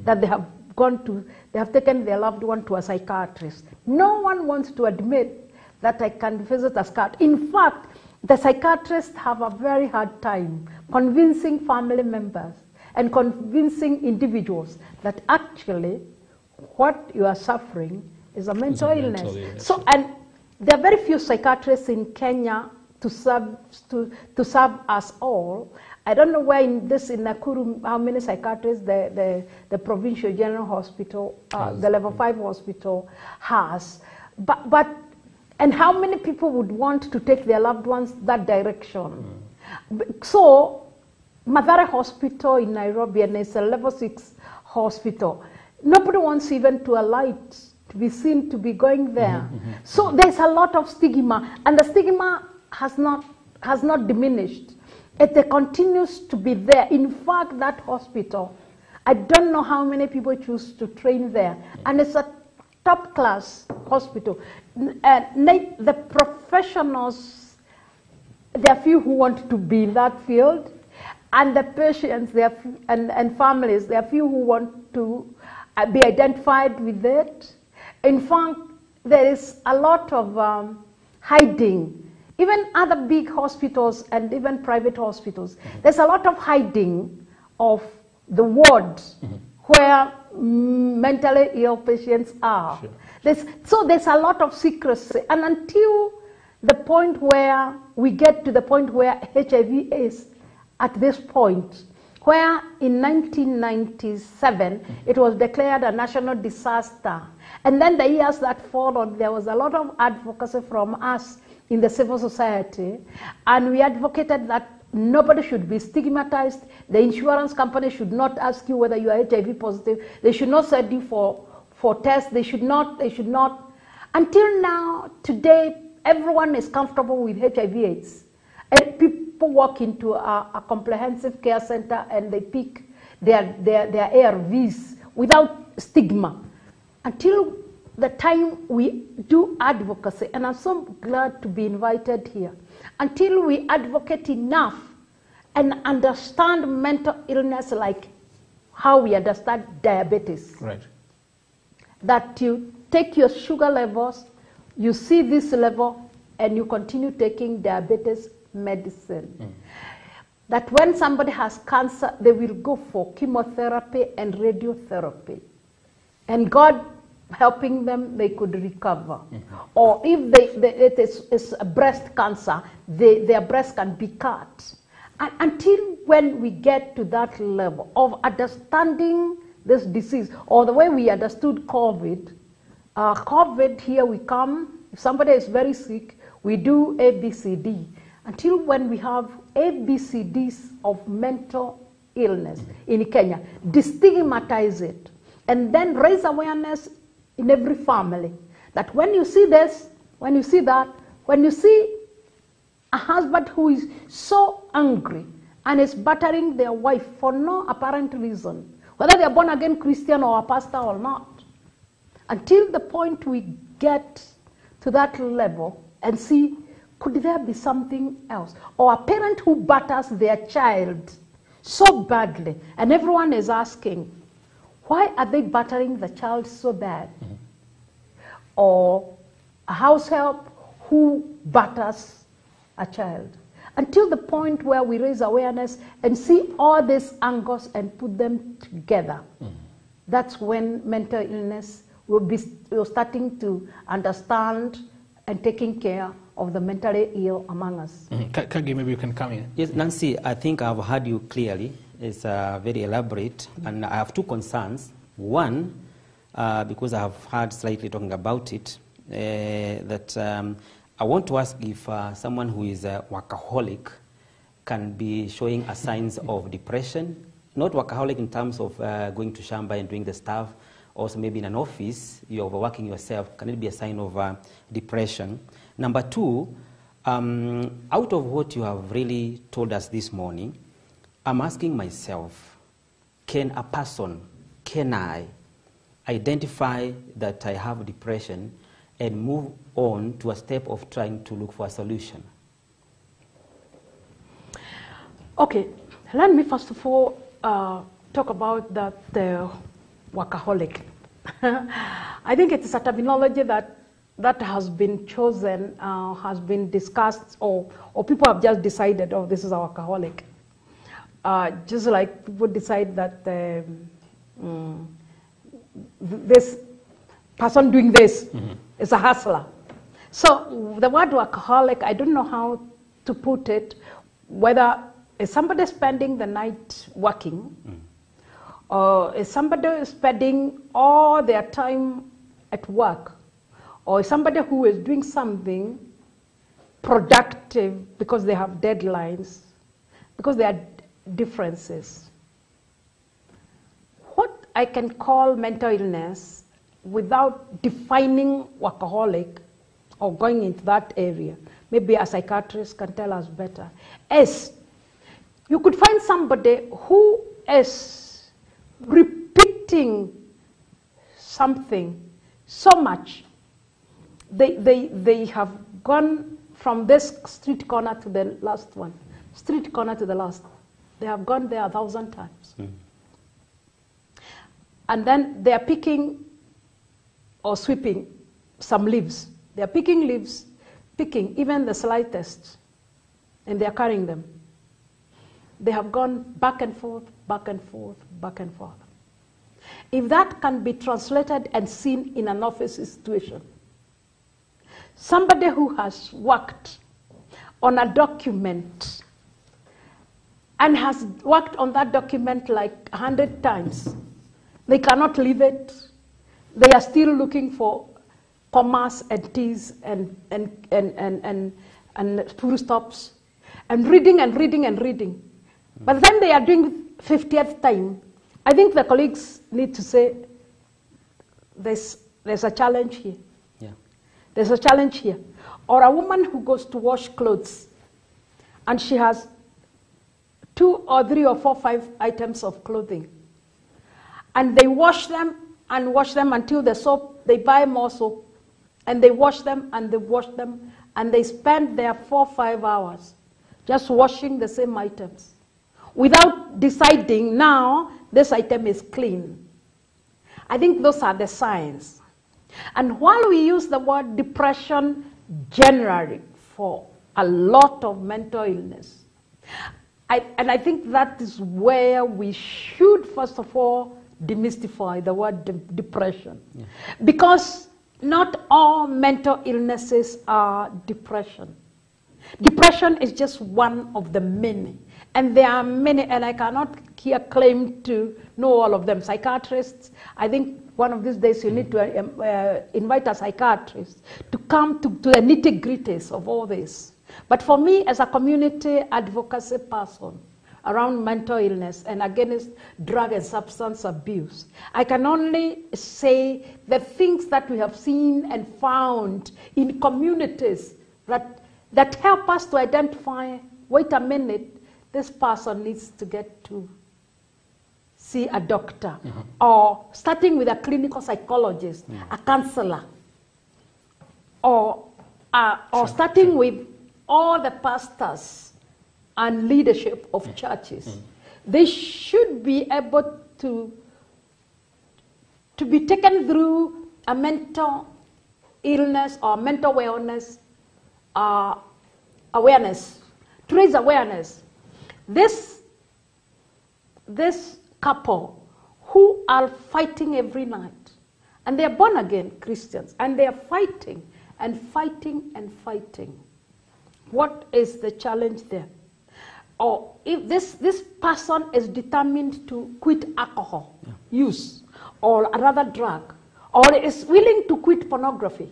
S12: that they have taken their loved one to a psychiatrist. No one wants to admit that I can visit a psychiatrist. In fact, the psychiatrists have a very hard time convincing family members and convincing individuals that actually what you are suffering is a mental illness. So, and there are very few psychiatrists in Kenya to serve us all. I don't know where in Nakuru, how many psychiatrists the Provincial General Hospital, the Level 5 hospital has. And how many people would want to take their loved ones that direction? So, Mathare Hospital in Nairobi, and it's a Level 6 hospital. Nobody wants even to alight, to be seen to be going there. So there's a lot of stigma, and the stigma has not diminished. It continues to be there. In fact, that hospital, I don't know how many people choose to train there, and it's a top-class hospital. The professionals, there are few who want to be in that field, and the patients and families, there are few who want to be identified with it. In fact, there is a lot of hiding. Even other big hospitals and even private hospitals, there's a lot of hiding of the wards where mentally ill patients are. So there's a lot of secrecy. And until the point where we get to the point where HIV is at this point, where in 1997 it was declared a national disaster. And then the years that followed, there was a lot of advocacy from us in the civil society, and we advocated that nobody should be stigmatized. The insurance company should not ask you whether you are HIV positive. They should not send you for tests. They should not. Until now, today, everyone is comfortable with HIV/AIDS. And people walk into a comprehensive care center and they pick their ARVs without stigma. Until the time we do advocacy, and I'm so glad to be invited here, until we advocate enough and understand mental illness like how we understand diabetes.
S2: Right.
S12: That you take your sugar levels, you see this level, and you continue taking diabetes medicine. That when somebody has cancer, they will go for chemotherapy and radiotherapy. And God helping them, they could recover. Or if it is a breast cancer, their breast can be cut. And until when we get to that level of understanding this disease, or the way we understood COVID, COVID, here we come, if somebody is very sick, we do ABCD. Until when we have ABCDs of mental illness in Kenya, destigmatize it, and then raise awareness in every family that when you see this, when you see that, When you see a husband who is so angry and is battering their wife for no apparent reason, whether they are born again Christian or a pastor or not, until the point we get to that level and see, could there be something else? Or a parent who batters their child so badly, and everyone is asking, why are they battering the child so bad? Or a house help who batters a child. Until the point where we raise awareness and see all these angles and put them together. That's when mental illness will be starting to understand and taking care of the mentally ill among us.
S2: Kagi, maybe you can come in.
S3: Yes, Nancy, I think I've heard you clearly. It's very elaborate, and I have two concerns. One, because I have heard slightly talking about it, that I want to ask if someone who is a workaholic can be showing signs of depression. Not workaholic in terms of going to Shamba and doing the stuff. Also maybe in an office, you're overworking yourself. Can it be a sign of depression? Number two, out of what you have really told us this morning, I'm asking myself, can a person, can I identify that I have depression and move on to a step of trying to look for a solution?
S12: Okay, let me first of all talk about the workaholic. I think it's a terminology that has been chosen, has been discussed, or people have just decided, oh, this is a workaholic. Just like people decide that this person doing this is a hustler. So the word workaholic, I don't know how to put it, whether is somebody spending the night working, or is somebody spending all their time at work, or is somebody who is doing something productive because they have deadlines, because there are differences. What I can call mental illness, without defining workaholic or going into that area, maybe a psychiatrist can tell us better, is you could find somebody who is repeating something so much, they have gone from this street corner to the last one, street corner to the last. They have gone there 1,000 times. And then they are picking or sweeping some leaves. They are picking leaves, picking even the slightest, and they are carrying them. They have gone back and forth, back and forth, back and forth. If that can be translated and seen in an office situation, somebody who has worked on a document and has worked on that document like 100 times, they cannot leave it. They are still looking for commas and T's and full stops, and reading and reading and reading. By the time they are doing 50th time, I think the colleagues need to say, there's a challenge here.
S3: Yeah.
S12: There's a challenge here. Or a woman who goes to wash clothes, and she has 2 or 3 or 4, 5 items of clothing. And they wash them and wash them until the soap, they buy more soap, and they wash them and they wash them, and they spend their 4 or 5 hours just washing the same items without deciding now this item is clean. I think those are the signs. And while we use the word depression generally for a lot of mental illness, I think that is where we should first of all demystify the word depression. Yeah. Because not all mental illnesses are depression. Depression is just one of the many. And there are many, and I cannot here claim to know all of them. Psychiatrists, I think one of these days you need to invite a psychiatrist to come to the nitty-gritties of all this. But for me, as a community advocacy person around mental illness and against drug and substance abuse, I can only say the things that we have seen and found in communities that help us to identify, wait a minute, this person needs to get to see a doctor, or starting with a clinical psychologist, a counselor, or starting with all the pastors and leadership of churches. They should be able to be taken through a mental illness or mental wellness awareness, to raise awareness. This couple who are fighting every night, and they are born again Christians, and they are fighting and fighting and fighting. What is the challenge there? Or if this person is determined to quit alcohol use, or another drug, or is willing to quit pornography,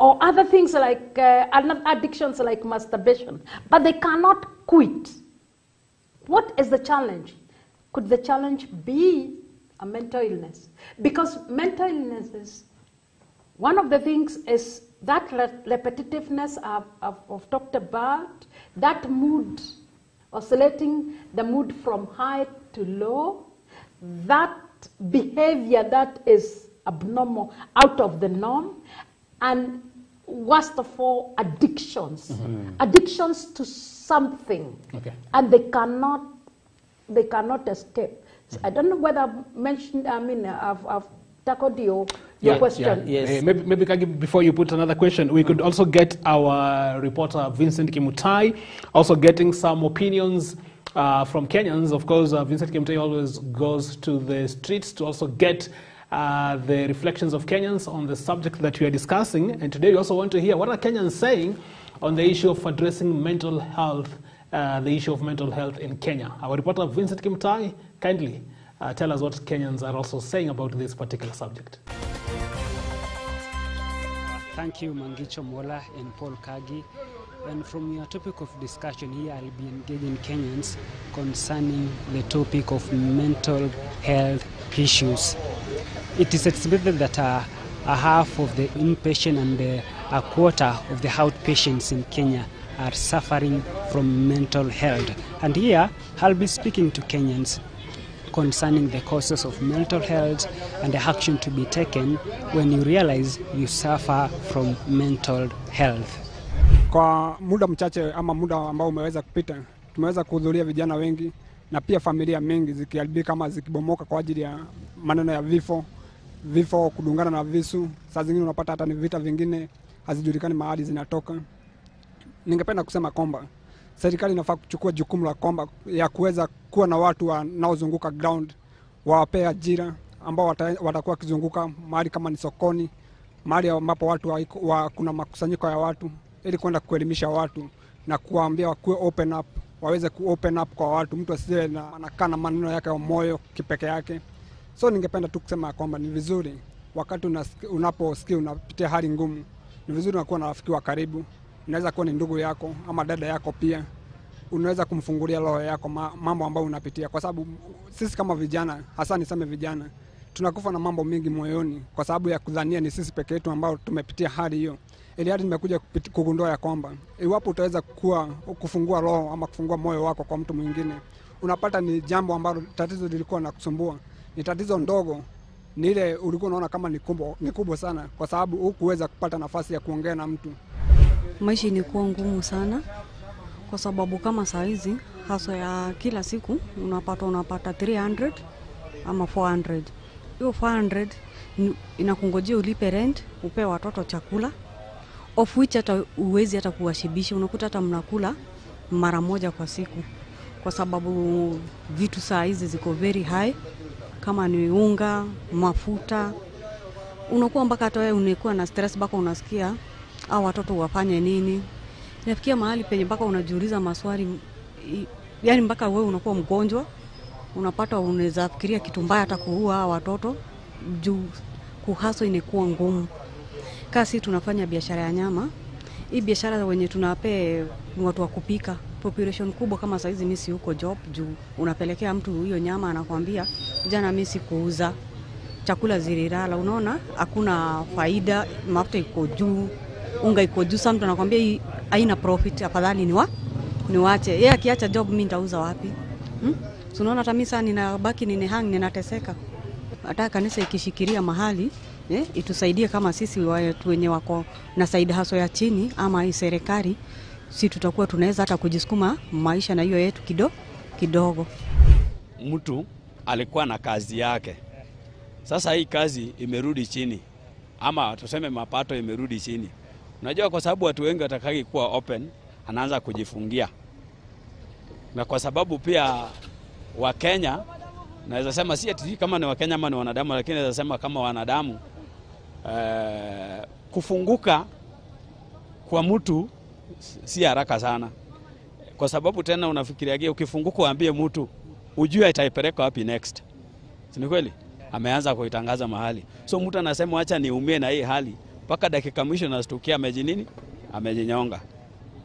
S12: or other things like addictions like masturbation, but they cannot quit. What is the challenge? Could the challenge be a mental illness? Because mental illnesses, one of the things is that repetitiveness I've talked about, that mood, oscillating the mood from high to low, that behavior that is abnormal, out of the norm, and worst of all, addictions. Addictions to something, and they cannot escape. So I don't know whether I've tackled your question.
S2: Yes. Maybe before you put another question, we could also get our reporter Vincent Kimutai also getting some opinions from Kenyans. Of course, Vincent Kimutai always goes to the streets to also get the reflections of Kenyans on the subject that we are discussing. And today we also want to hear what are Kenyans saying on the issue of addressing mental health, the issue of mental health in Kenya. Our reporter Vincent Kimutai, kindly tell us what Kenyans are also saying about this particular subject.
S13: Thank you, Mangicho Mola and Paul Kagi. And from your topic of discussion here, I'll be engaging Kenyans concerning the topic of mental health issues. It is estimated that a half of the inpatient and a quarter of the outpatients in Kenya are suffering from mental health. And here, I'll be speaking to Kenyans concerning the causes of mental health and the action to be taken when you realize you suffer from mental health.
S14: Kwa muda mchache ama muda ambao umeweza kupita, tumeweza kuhudhuria vijana wengi na pia familia mengi zikiharibika kama zikibomoka kwa ajili ya maneno ya vifo, kudungana na visu. Saa zingine unapata hata ni vita vingine hazijulikani mahali zinatoka. Ningependa kusema kwamba serikali inafaa kuchukua jukumu la kwamba ya kuweza kuwa na watu wanaozunguka ground, wawapea ajira ambao watakuwa kizunguka mahali kama ni sokoni, mahali ambapo watu kuna makusanyiko ya watu, ili kwenda kuelimisha watu na kuwaambia wakuwe open up, waweze open up kwa watu, mtu asiwe anakaa na maneno yake ya moyo kipeke yake. So ningependa tu kusema kwamba ni vizuri wakati unaposikia unapitia hali ngumu, ni vizuri unakuwa na rafiki wa karibu. Inaweza kuwa ni ndugu yako ama dada yako pia. Unaweza kumfungulia roho yako mambo ambayo unapitia, kwa sababu sisi kama vijana, hasa niseme vijana, tunakufa na mambo mengi moyoni kwa sababu ya kudhania ni sisi peke yetu ambao tumepitia hali hiyo. Ili hadi nimekuja kugundua ya kwamba iwapo utaweza kufungua roho ama kufungua moyo wako kwa mtu mwingine, unapata ni jambo ambalo tatizo lilikuwa nakusumbua, ni tatizo ndogo, ni ile ulikuwa unaona kama ni kubwa sana, kwa sababu hukuweza kupata nafasi ya kuongea na mtu.
S15: Maisha ni kuwa ngumu sana kwa sababu kama saa hizi hasa ya kila siku unapata 300 ama 400. Hiyo 400 inakungojea ulipe rent, upe watoto chakula, of which hata uwezi hata kuwashibisha. Unakuta hata mnakula mara moja kwa siku kwa sababu vitu saa hizi ziko very high, kama ni unga, mafuta. Unakuwa mpaka hata wewe unakuwa na stress, mpaka unasikia au watoto wafanye nini. Inafikia mahali penye mpaka unajiuliza maswali, yani mpaka wewe unakuwa mgonjwa, unapata unaweza fikiria kitu mbaya hata kuua watoto juu kuhaso inakuwa ngumu. Kasi tunafanya biashara ya nyama. Hii biashara wenye tunape watu wa kupika, population kubwa kama saizi mimi si huko job juu unapelekea mtu hiyo nyama anakuambia jana mimi sikuuza, chakula zililala, unaona hakuna faida, mafuta iko juu. unga iko juu, mtu anakuambia hii haina profit, afadhali niwache. Yeye akiacha job mimi nitauza wapi? So unaona hata mimi sasa ninabaki ninateseka. Hata kanisa ikishikilia mahali itusaidie kama sisi watu wenye wako na side hustle ya chini, ama hii serikali, si tutakuwa tunaweza hata kujisukuma maisha na hiyo yetu kidogo.
S10: Mtu alikuwa na kazi yake. Sasa hii kazi imerudi chini, ama tuseme mapato imerudi chini. Unajua kwa sababu watu wengi watakaki kuwa open, anaanza kujifungia. Na kwa sababu pia wa Kenya, naweza sema si ati kama ni wa Kenya ama ni wanadamu, lakini naweza sema kama wanadamu, kufunguka kwa mtu si haraka sana. Kwa sababu tena unafikiriaje ukifunguka uambie mtu ujue itaipeleka wapi next. Si ni kweli? Ameanza kuitangaza mahali. So mtu anasema acha niumie na hii hali, mpaka dakika mwisho nastukia amejinyonga.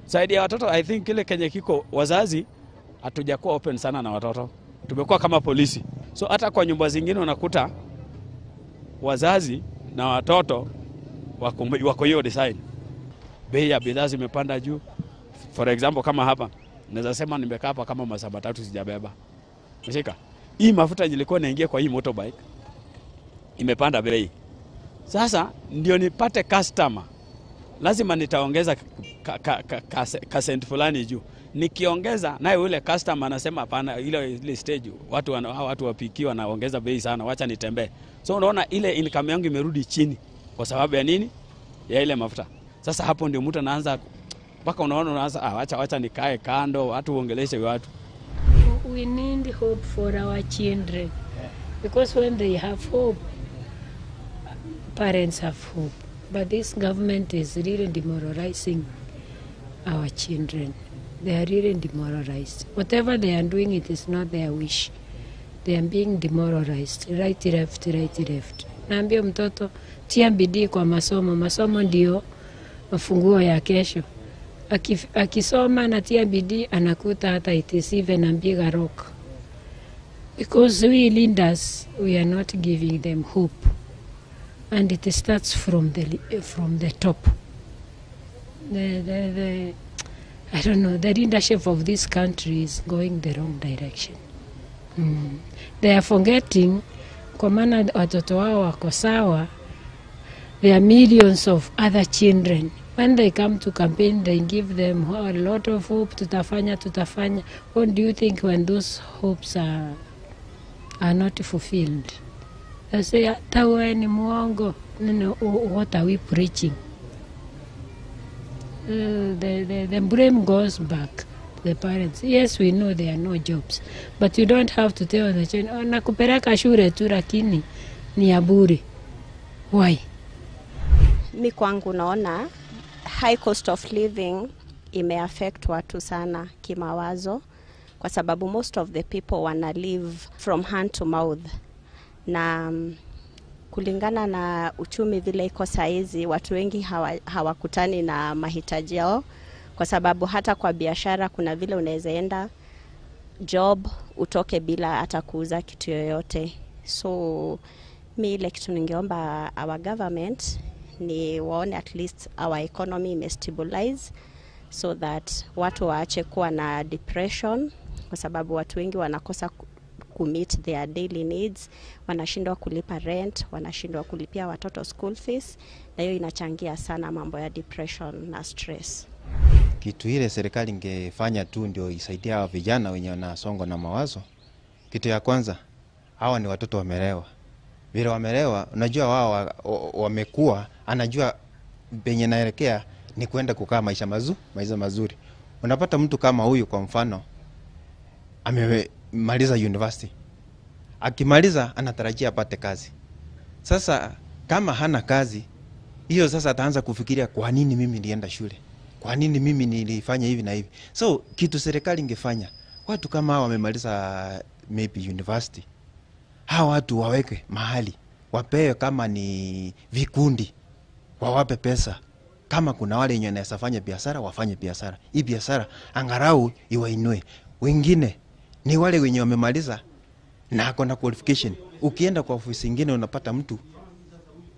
S10: Zaidi ya watoto, I think kile Kenya kiko wazazi hatujakuwa open sana na watoto. Tumekuwa kama polisi. So hata kwa nyumba zingine unakuta wazazi na watoto wako hiyo design. Bei ya bidhaa zimepanda juu. For example kama hapa, naweza sema nimekaa hapa kama masaa 3 sijabeba. Mshika. Hii mafuta nilikuwa naingia kwa hii motorbike imepanda bei. Sasa ndio nipate customer, lazima nitaongeza kasenti fulani juu. Nikiongeza naye yule customer anasema hapana, ile stage watu wapikiwa naongeza bei sana, wacha nitembee. So unaona ile income yangu imerudi chini kwa sababu ya nini? Ya ile mafuta. Sasa hapo ndio mtu anaanza mpaka unaanza wacha nikae kando, watu waongeleshe watu.
S16: We need hope for our children, because when they have hope, parents have hope. But this government is really demoralizing our children. They are really demoralized. Whatever they are doing, it is not their wish. They are being demoralized. Right, left, right, left. Naambia mtoto tia bidii kwa masomo. Masomo ndio mafunguo ya kesho. Akisoma na tia bidii anakuta hata it is even a bigger rock. Because we leaders, we are not giving them hope. And it starts from the top. I don't know, the leadership of this country is going the wrong direction. They are forgetting, kwa maana watoto wao wako sawa, there are millions of other children. When they come to campaign, they give them a lot of hope, tutafanya. What do you think when those hopes are not fulfilled? They say, tawe ni muongo. No, what are we preaching? The blame goes back to the parents. Yes, we know there are no jobs, but you don't have to tell the children, nakupeleka shule tu lakini ni ya bure. Why?
S17: Mi kwangu naona high cost of living imeaffect watu sana kimawazo, kwa sababu most of the people wana live from hand to mouth. Na kulingana na uchumi vile iko saizi, watu wengi hawakutani na mahitaji yao, kwa sababu hata kwa biashara kuna vile unaweza enda job utoke bila hata kuuza kitu yoyote. So mi ile kitu ningeomba our government ni waone at least our economy may stabilize, so that watu waache kuwa na depression, kwa sababu watu wengi wanakosa meet their daily needs, wanashindwa kulipa rent, wanashindwa kulipia watoto school fees, na hiyo inachangia sana mambo ya depression na stress.
S18: Kitu ile serikali ingefanya tu ndio isaidia hawa vijana wenye wanasongo na mawazo. Kitu ya kwanza, hawa ni watoto wamelewa. Vile wamelewa, unajua wao wamekuwa, anajua penye naelekea ni kwenda kukaa maisha mazuri. Unapata mtu kama huyu kwa mfano amemaliza university. Akimaliza anatarajia apate kazi. Sasa kama hana kazi, hiyo sasa ataanza kufikiria kwa nini mimi nilienda shule? Kwa nini mimi nilifanya hivi na hivi? So kitu serikali ingefanya, watu kama hawa wamemaliza maybe university, hawa watu waweke mahali, wapewe kama ni vikundi, wawape pesa. Kama kuna wale wenye wanaweza fanya biashara, wafanye biashara. Hii biashara angalau iwainue. Wengine ni wale wenye wamemaliza na ako na qualification. Ukienda kwa ofisi nyingine unapata mtu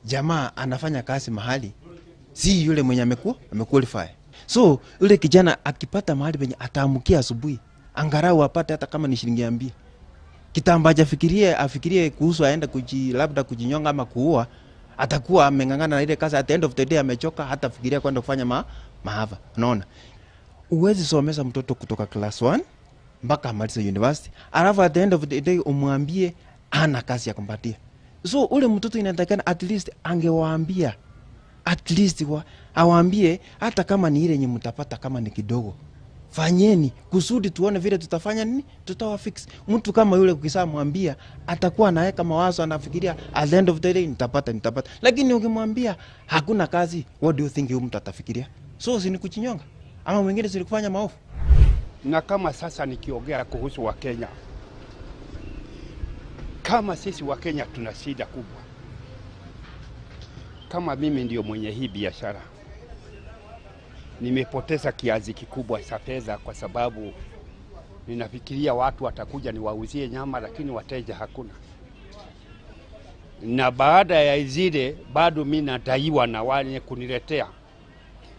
S18: jamaa anafanya kazi mahali si yule mwenye amequalify. So yule kijana akipata mahali penye ataamukia asubuhi, angalau apate hata kama ni shilingi 200. Kitambo afikirie kuhusu aenda labda kujinyonga ama kuua, atakuwa amengangana na ile kazi, at the end of the day amechoka, hata fikiria kwenda kufanya mahava. Unaona? Uwezi somesha mtoto kutoka class 1 mpaka amalize university, alafu at the end of the day umwambie ana kazi ya kumpatia. So ule mtoto inatakana at least angewaambia, at least awaambie hata kama ni ile yenye mtapata kama ni kidogo, fanyeni kusudi tuone vile tutafanya nini, tutawafix. Mtu kama yule ukisema mwambia, atakuwa anaweka mawazo, anafikiria at the end of the day nitapata. Lakini ukimwambia hakuna kazi, what do you think mtu atafikiria? So si ni kuchinyonga ama mwingine si kufanya maovu.
S19: Na kama sasa nikiongea kuhusu wa Kenya, kama sisi wa Kenya tuna shida kubwa. Kama mimi ndio mwenye hii biashara, nimepoteza kiasi kikubwa cha pesa kwa sababu ninafikiria watu watakuja niwauzie nyama, lakini wateja hakuna. Na baada ya zile bado mimi nadaiwa na wale kuniletea,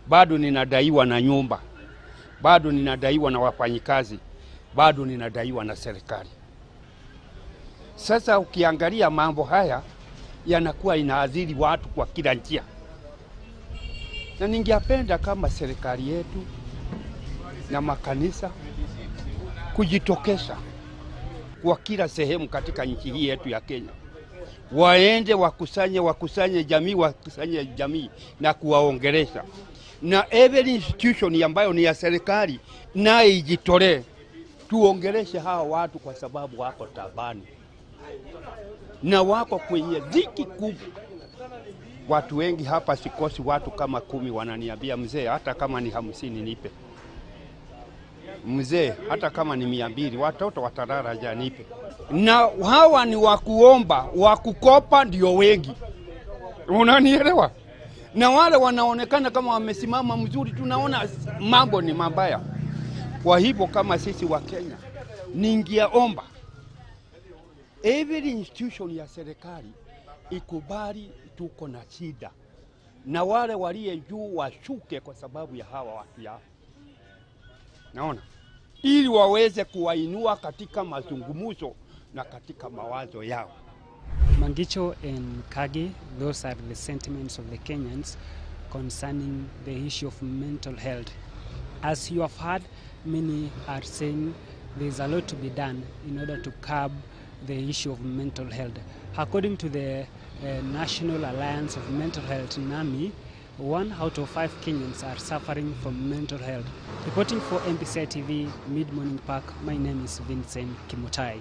S19: bado ninadaiwa na nyumba, bado ninadaiwa na wafanyikazi, bado ninadaiwa na serikali. Sasa ukiangalia mambo haya yanakuwa inaadhiri watu kwa kila njia. Na ningependa kama serikali yetu na makanisa kujitokesha kwa kila sehemu katika nchi hii yetu ya Kenya. Waende wakusanye jamii na kuwaongelesha. Na every institution ambayo ni ya serikali na ijitolee, tuongeleshe hawa watu kwa sababu wako tabani na wako kwenye dhiki kubwa. Watu wengi hapa sikosi watu kama 10 wananiambia, mzee hata kama ni 50 nipe. Mzee hata kama ni 200, watoto watalala ja nipe. Na hawa ni wakuomba, wakukopa ndio wengi. Unanielewa? Na wale wanaonekana kama wamesimama mzuri, tunaona mambo ni mabaya. Kwa hivyo kama sisi wa Kenya, ningeomba every institution ya serikali ikubali tuko na shida, na wale walie juu washuke kwa sababu ya hawa watu yao. Naona ili waweze kuwainua katika mazungumzo na katika mawazo yao.
S13: Mangicho and Kagi, those are the sentiments of the Kenyans concerning the issue of mental health. As you have heard, many are saying there's a lot to be done in order to curb the issue of mental health. According to the National Alliance of Mental Health, NAMI, 1 out of 5 Kenyans are suffering from mental health. Reporting for MPCI TV, Mid-Morning Park, my name is Vincent Kimutai.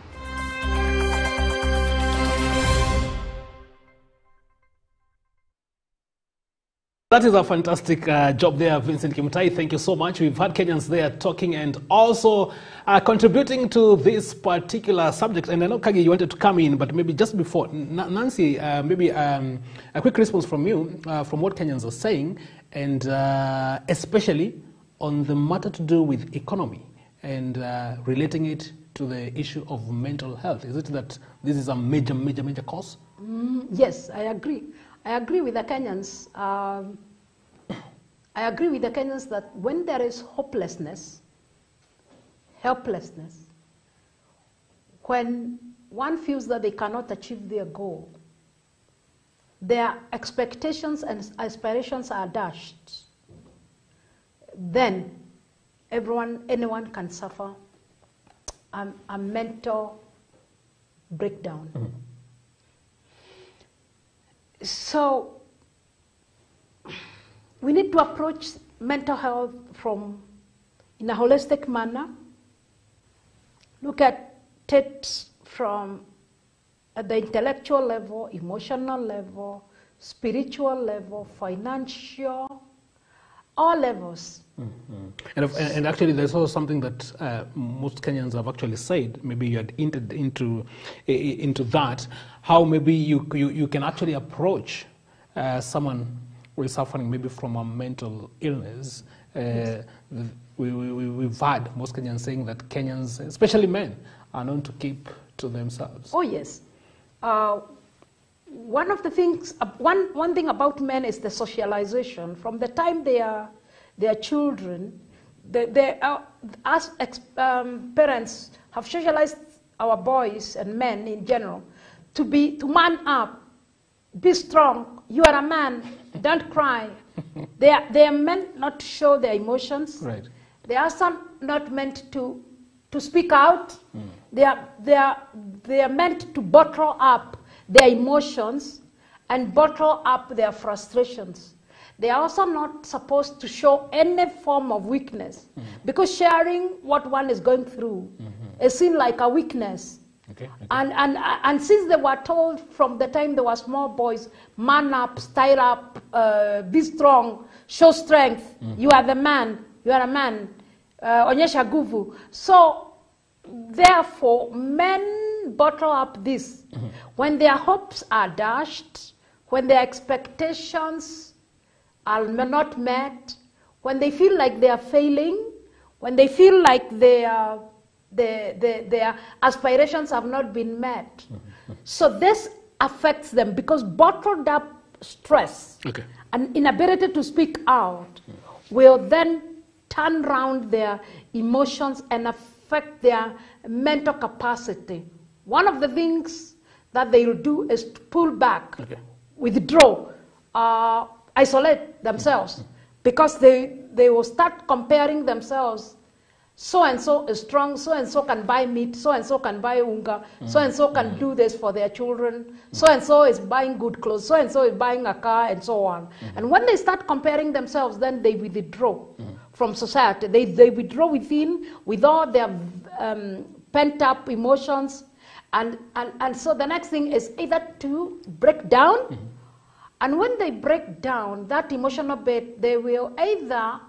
S2: That is a fantastic job there, Vincent Kimutai. Thank you so much. We've had Kenyans there talking and also contributing to this particular subject. And I know, Kagi, you wanted to come in, but maybe just before, Nancy, maybe a quick response from you, from what Kenyans are saying, and especially on the matter to do with economy and relating it to the issue of mental health. Is it that this is a major cause?
S12: Yes, I agree. I agree with the Kenyans. I agree with the Kenyans that when there is hopelessness, helplessness, when one feels that they cannot achieve their goal, their expectations and aspirations are dashed, then anyone can suffer a mental breakdown. Mm-hmm. So we need to approach mental health in a holistic manner. Look at it from the intellectual level, emotional level, spiritual level, financial, all levels.
S2: Mm-hmm. And actually there's also something that most Kenyans have actually said, maybe you had entered into that, how maybe you can actually approach someone who is suffering maybe from a mental illness. Yes. We've had most Kenyans saying that Kenyans, especially men, are known to keep to themselves.
S12: Oh yes. one of the things, one thing about men is the socialization. From the time they are children, us parents have socialized our boys and men in general to man up, be strong. You are a man. Don't cry. They are meant not to show their emotions.
S2: Right.
S12: They are also not meant to speak out. They are meant to bottle up their emotions and bottle up their frustrations. They are also not supposed to show any form of weakness, because sharing what one is going through is seen like a weakness.
S2: Okay.
S12: And since they were told from the time they were small boys, man up, style up, be strong, show strength, you are the man, you are a man, onyesha nguvu. So therefore, men bottle up this. When their hopes are dashed, when their expectations are not met, when they feel like they are failing, when they feel like their aspirations have not been met. So this affects them, because bottled up stress and inability to speak out will then turn around their emotions and affect their mental capacity. One of the things that they will do is to pull back, withdraw, isolate themselves, because they will start comparing themselves. So and so is strong, so and so can buy meat, so and so can buy unga, so and so can do this for their children, so and so is buying good clothes, so and so is buying a car, and so on. And when they start comparing themselves, then they withdraw from society. They withdraw within with all their pent up emotions, and so the next thing is either to break down, and when they break down that emotional bit, they will either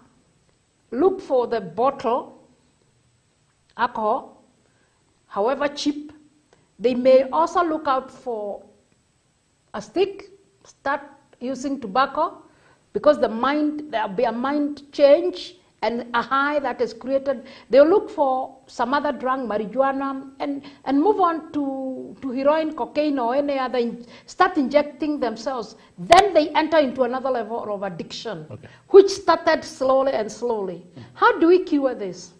S12: look for the bottle, alcohol, however cheap. They may also look out for a stick, start using tobacco, because there'll be a mind change and a high that is created. They'll look for some other drug, marijuana, and move on to heroin, cocaine, or any other, start injecting themselves. Then they enter into another level of addiction, which started slowly and slowly. How do we cure this?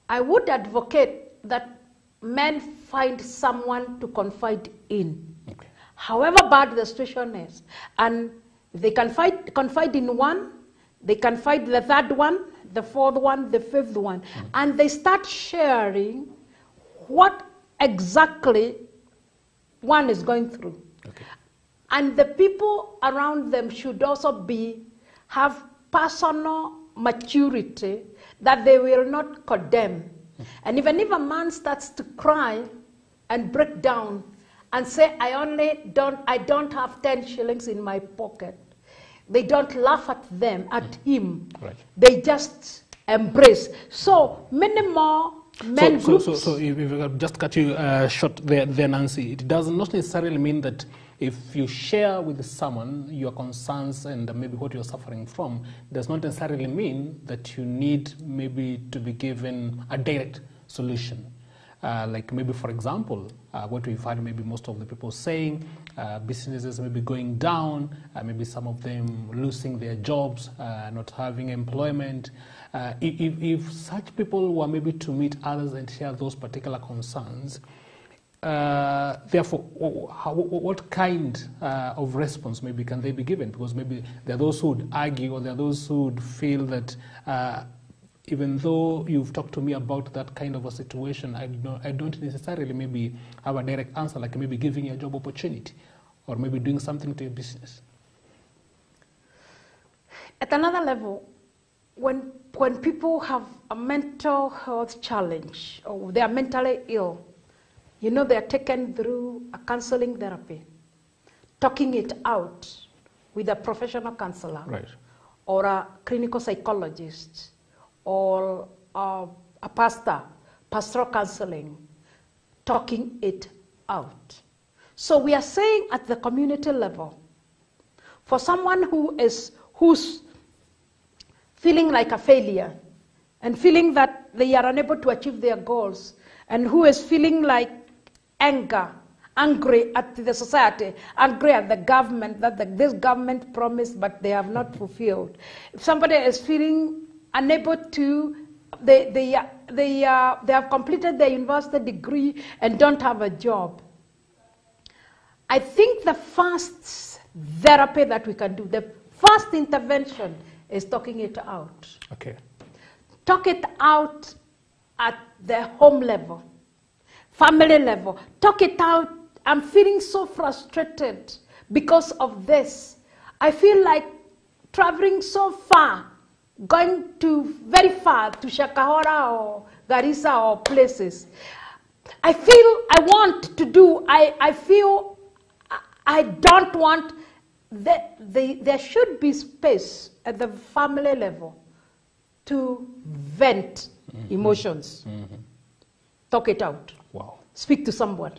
S12: I would advocate that men find someone to confide in, however bad the situation is. And they can confide in one, they confide the third one, the fourth one, the fifth one, and they start sharing what exactly one is going through. And the people around them should also have personal maturity, that they will not condemn. And even if a man starts to cry and break down and say, I don't have 10 shillings in my pocket, they don't laugh at him. They just embrace. So many more men groups.
S2: So if I could just cut you short there, Nancy, it does not necessarily mean that if you share with someone your concerns and maybe what you're suffering from, does not necessarily mean that you need maybe to be given a direct solution. Like maybe, for example, what we've heard maybe most of the people saying, businesses maybe going down, maybe some of them losing their jobs, not having employment. If such people were maybe to meet others and share those particular concerns, therefore, what kind of response maybe can they be given? Because maybe there are those who would argue, or there are those who would feel that even though you've talked to me about that kind of a situation, I don't necessarily maybe have a direct answer, like maybe giving you a job opportunity, or maybe doing something to your business.
S12: At another level, when people have a mental health challenge, or they are mentally ill, you know, they are taken through a counseling therapy, talking it out with a professional counselor, or a clinical psychologist, or a pastoral counseling, talking it out. So we are saying at the community level, for someone who's feeling like a failure and feeling that they are unable to achieve their goals, and who is feeling like anger angry at the society, angry at the government, that this government promised but they have not fulfilled. If somebody is feeling unable to, they have completed their university degree and don't have a job, I think the first therapy that we can do, the first intervention is talking it out.
S2: Okay.
S12: Talk it out at the home level, family level. Talk it out. I'm feeling so frustrated because of this. I feel like traveling so far, going to very far to Shakahora or Garissa or places. I feel I want to do, I feel I don't want, there should be space at the family level to vent emotions. Talk it out.
S2: Wow.
S12: Speak to someone.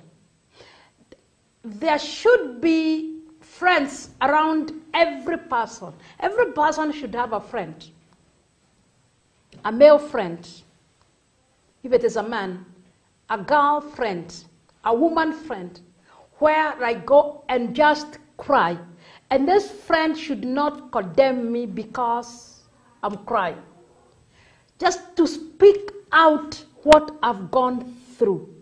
S12: There should be friends around every person. Every person should have a friend. A male friend, if it is a man, a girl friend, a woman friend, where I go and just cry. And this friend should not condemn me because I'm crying. Just to speak out what I've gone through.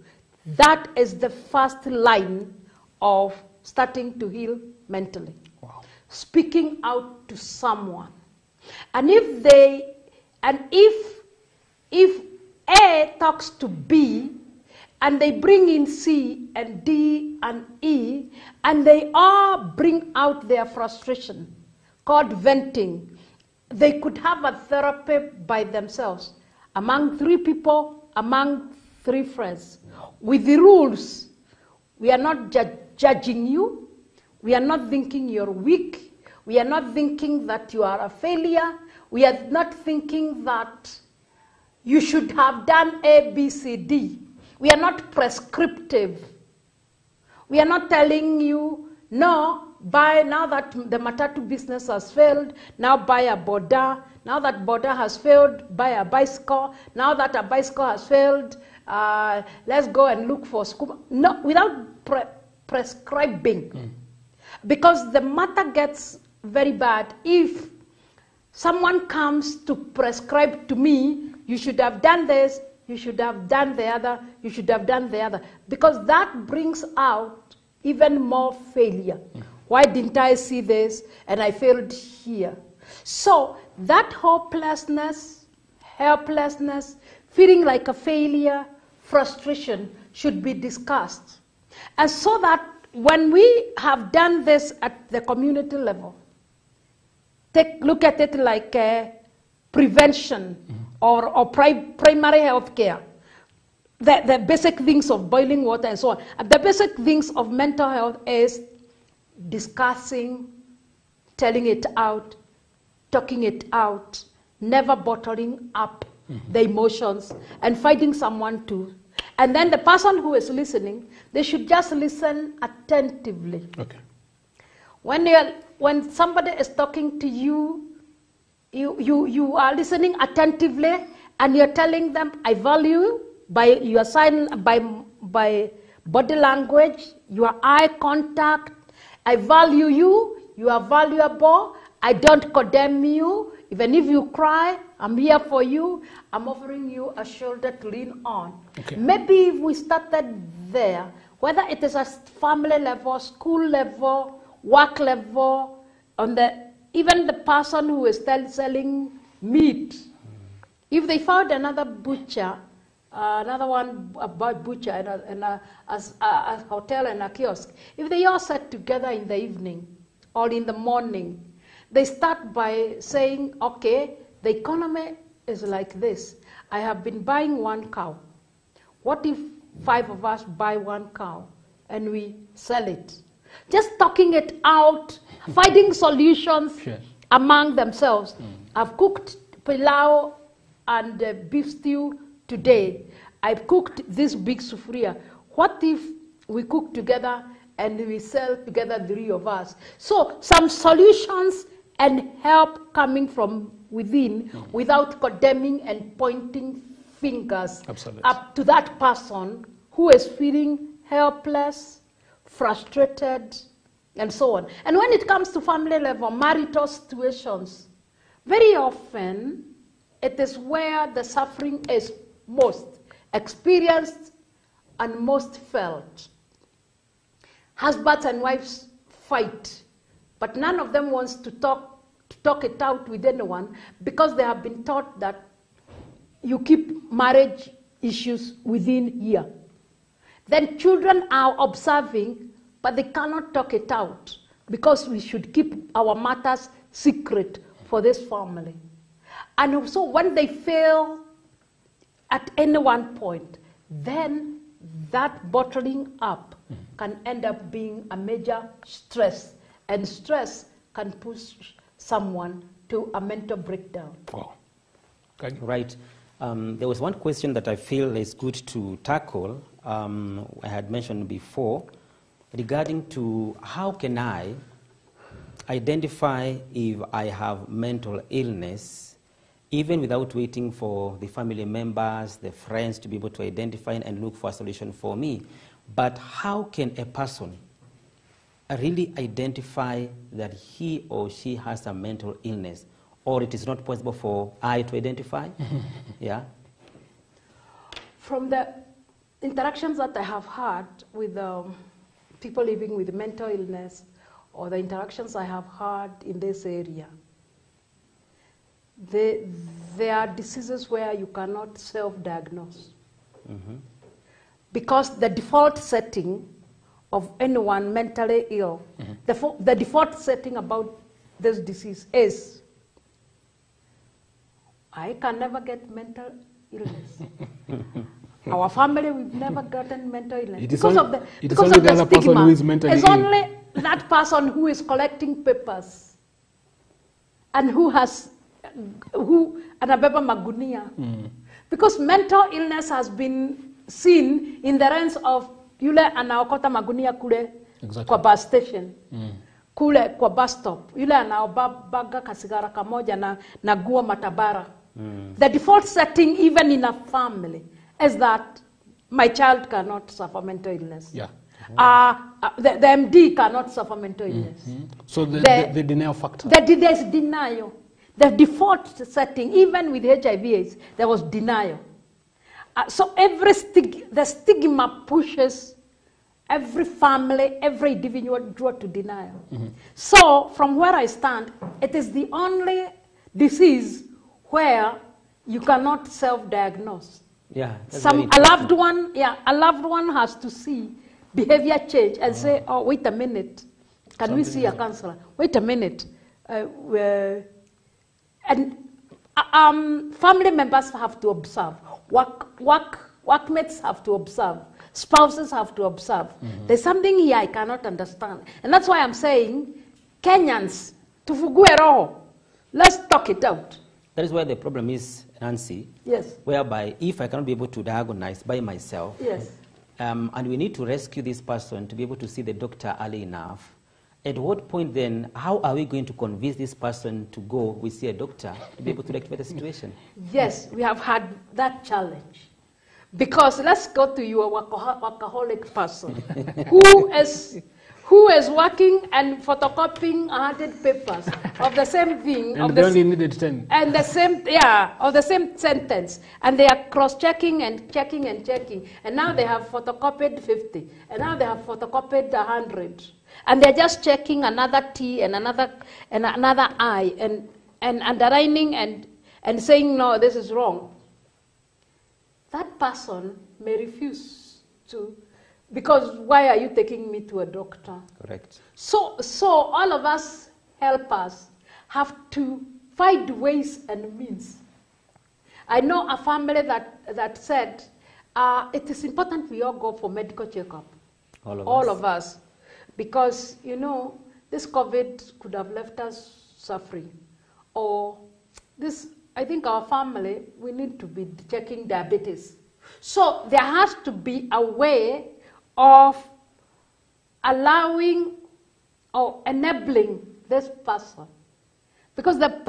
S12: That is the first line of starting to heal mentally.
S2: Wow.
S12: Speaking out to someone. And if A talks to B, and they bring in C and D and E, and they all bring out their frustration, called venting, they could have a therapy by themselves, among 3 people, among 3 friends, with the rules. We are not judging you. We are not thinking you're weak. We are not thinking that you are a failure. We are not thinking that you should have done A, B, C, D. We are not prescriptive. We are not telling you, no, buy, now that the Matatu business has failed, now buy a Boda. Now that Boda has failed, buy a bicycle. Now that a bicycle has failed, let's go and look for scuba. No, without prescribing. Because the matter gets very bad if someone comes to prescribe to me, you should have done this, you should have done the other, you should have done the other. Because that brings out even more failure. Why didn't I see this and I failed here? So that hopelessness, helplessness, feeling like a failure, frustration should be discussed. And so that when we have done this at the community level, look at it like prevention or primary health care. The basic things of boiling water and so on. The basic things of mental health is discussing, telling it out, talking it out, never bottling up the emotions, and finding someone to. And then the person who is listening, they should just listen attentively.
S2: Okay.
S12: When somebody is talking to you, you are listening attentively, and you're telling them, I value you, by your sign, by body language, your eye contact. I value you, you are valuable, I don't condemn you. Even if you cry, I'm here for you. I'm offering you a shoulder to lean on.
S2: Okay.
S12: Maybe if we started there, whether it is at family level, school level, work level, even the person who is selling meat, if they found another butcher, another one about butcher and a hotel and a kiosk, if they all sat together in the evening or in the morning, they start by saying, okay, the economy is like this. I have been buying 1 cow. What if 5 of us buy 1 cow and we sell it? Just talking it out, finding solutions among themselves. I've cooked pilau and beef stew today. I've cooked this big sufuria. What if we cook together and we sell together, 3 of us? So some solutions and help coming from within without condemning and pointing fingers up to that person who is feeling helpless, frustrated, and so on. And when it comes to family level, marital situations, very often it is where the suffering is most experienced and most felt. Husbands and wives fight, but none of them wants to talk it out with anyone because they have been taught that you keep marriage issues within here. Then children are observing, but they cannot talk it out because we should keep our matters secret for this family. And so when they fail at any one point, then that bottling up can end up being a major stress, and stress can push someone to a mental breakdown.
S2: Wow.
S3: Right. There was one question that I feel is good to tackle, I had mentioned before, regarding to how can I identify if I have mental illness, even without waiting for the family members, the friends to be able to identify and look for a solution for me. But how can a person really identify that he or she has a mental illness, or it is not possible for I to identify? Yeah.
S12: From the interactions that I have had with people living with mental illness, or the interactions I have had in this area, there are diseases where you cannot self-diagnose. Because the default setting of anyone mentally ill, the default setting about this disease is, I can never get mental illness. Our family, we've never gotten mental illness.
S2: It is only the other person who is mentally ill.
S12: It's only that person who is collecting papers and who anabeba magunia. Because mental illness has been seen in the ranks of yule anaokota magunia kule kwa bus station, kule kwa bus stop, yule anaobaga kasigara kamoja na guo matabara. The default setting, even in a family, is that my child cannot suffer mental illness.
S2: Yeah.
S12: The MD cannot suffer mental illness.
S2: So the denial factor.
S12: There's denial. The default setting, even with HIV/AIDS, there was denial. So the stigma pushes every family, every individual to denial. So from where I stand, it is the only disease where you cannot self-diagnose.
S3: Yeah.
S12: A loved one has to see behavior change and say, oh, wait a minute, can we see a counselor? Wait a minute. And family members have to observe. Workmates have to observe. Spouses have to observe. There's something here I cannot understand. And that's why I'm saying, Kenyans, tufugue roho. Let's talk it out.
S3: That is where the problem is, Nancy.
S12: Yes.
S3: Whereby, if I cannot be able to diagnose by myself,
S12: yes.
S3: And we need to rescue this person to be able to see the doctor early enough, at what point then, how are we going to convince this person to go see a doctor to be able to rectify the situation?
S12: Yes, we have had that challenge. Because let's go to your workaholic person who is working and photocopying 100 papers of the same thing.
S2: And they only needed 10.
S12: And the same, of the same sentence. And they are cross-checking and checking and checking. And now they have photocopied 50. And now they have photocopied 100. And they're just checking another T and another I and underlining and saying, no, this is wrong. That person may refuse to, because why are you taking me to a doctor?
S3: Correct.
S12: So all of us helpers have to find ways and means. I know a family that said, it is important we all go for medical checkup. All of us. Because, you know, this COVID could have left us suffering. Or this, I think our family, we need to be checking diabetes. So there has to be a way of allowing or enabling this person. Because the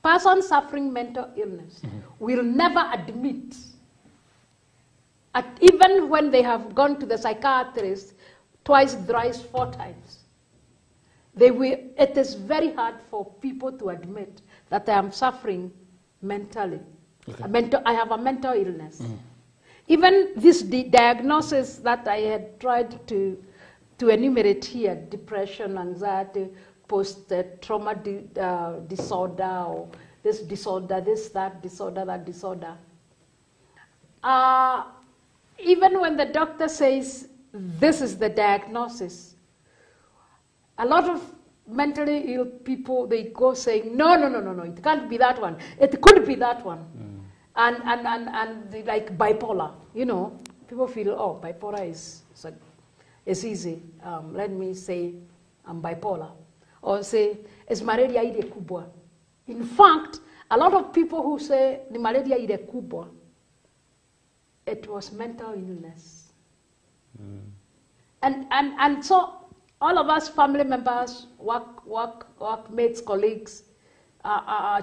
S12: person suffering mental illness will never admit, even when they have gone to the psychiatrist, twice, thrice, 4 times. It is very hard for people to admit that I am suffering mentally.
S2: Okay.
S12: I have a mental illness. Even this diagnosis that I had tried to enumerate here, depression, anxiety, post-trauma disorder, or this disorder, that disorder. Even when the doctor says this is the diagnosis, a lot of mentally ill people, they go saying, no, it can't be that one. It could be that one. And like bipolar, you know, people feel, oh, bipolar is easy. Let me say I'm bipolar. Or say, it's malaria ile kubwa. In fact, a lot of people who say the malaria ile kubwa, it was mental illness. And so all of us family members, workmates, colleagues,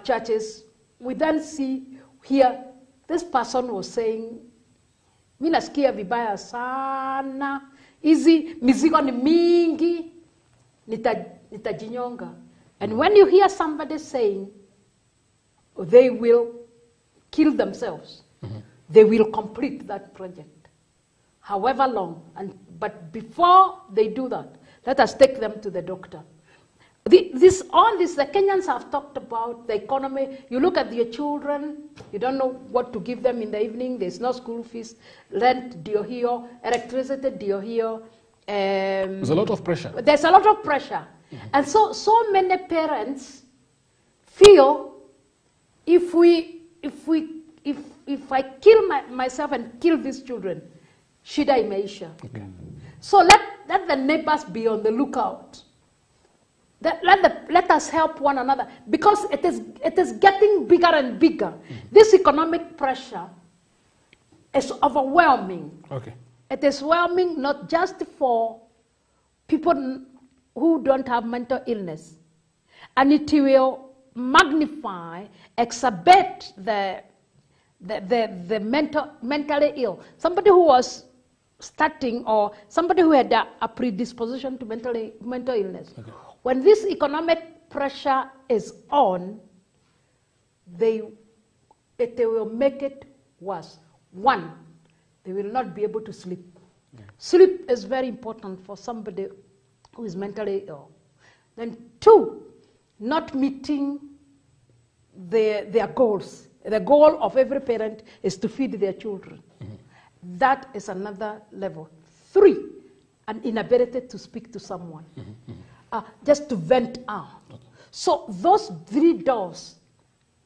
S12: churches, we then see here, this person was saying, mi nasikia vibaya sana, hizi mizigo ni mingi, nitajinyonga. And when you hear somebody saying, they will kill themselves, they will complete that project, however long. But before they do that, let us take them to the doctor. All this, the Kenyans have talked about the economy. You look at your children, you don't know what to give them in the evening. There's no school fees, rent, dio hiyo, electricity, dio hiyo.
S2: There's a lot of pressure.
S12: There's a lot of pressure. And so many parents feel if I kill myself and kill these children, shida imeisha.
S2: Okay.
S12: So let the neighbors be on the lookout. Let us help one another, because it is getting bigger and bigger. This economic pressure is overwhelming.
S2: Okay.
S12: It is overwhelming not just for people who don't have mental illness, and it will magnify, exacerbate the mentally ill. Somebody who was starting, or somebody who had a predisposition to mental illness. Okay. When this economic pressure is on, it will make it worse. One, they will not be able to sleep. Yeah. Sleep is very important for somebody who is mentally ill. Then two, not meeting their goals. The goal of every parent is to feed their children. That is another level. Three, an inability to speak to someone. Just to vent out. Okay. So those 3 doors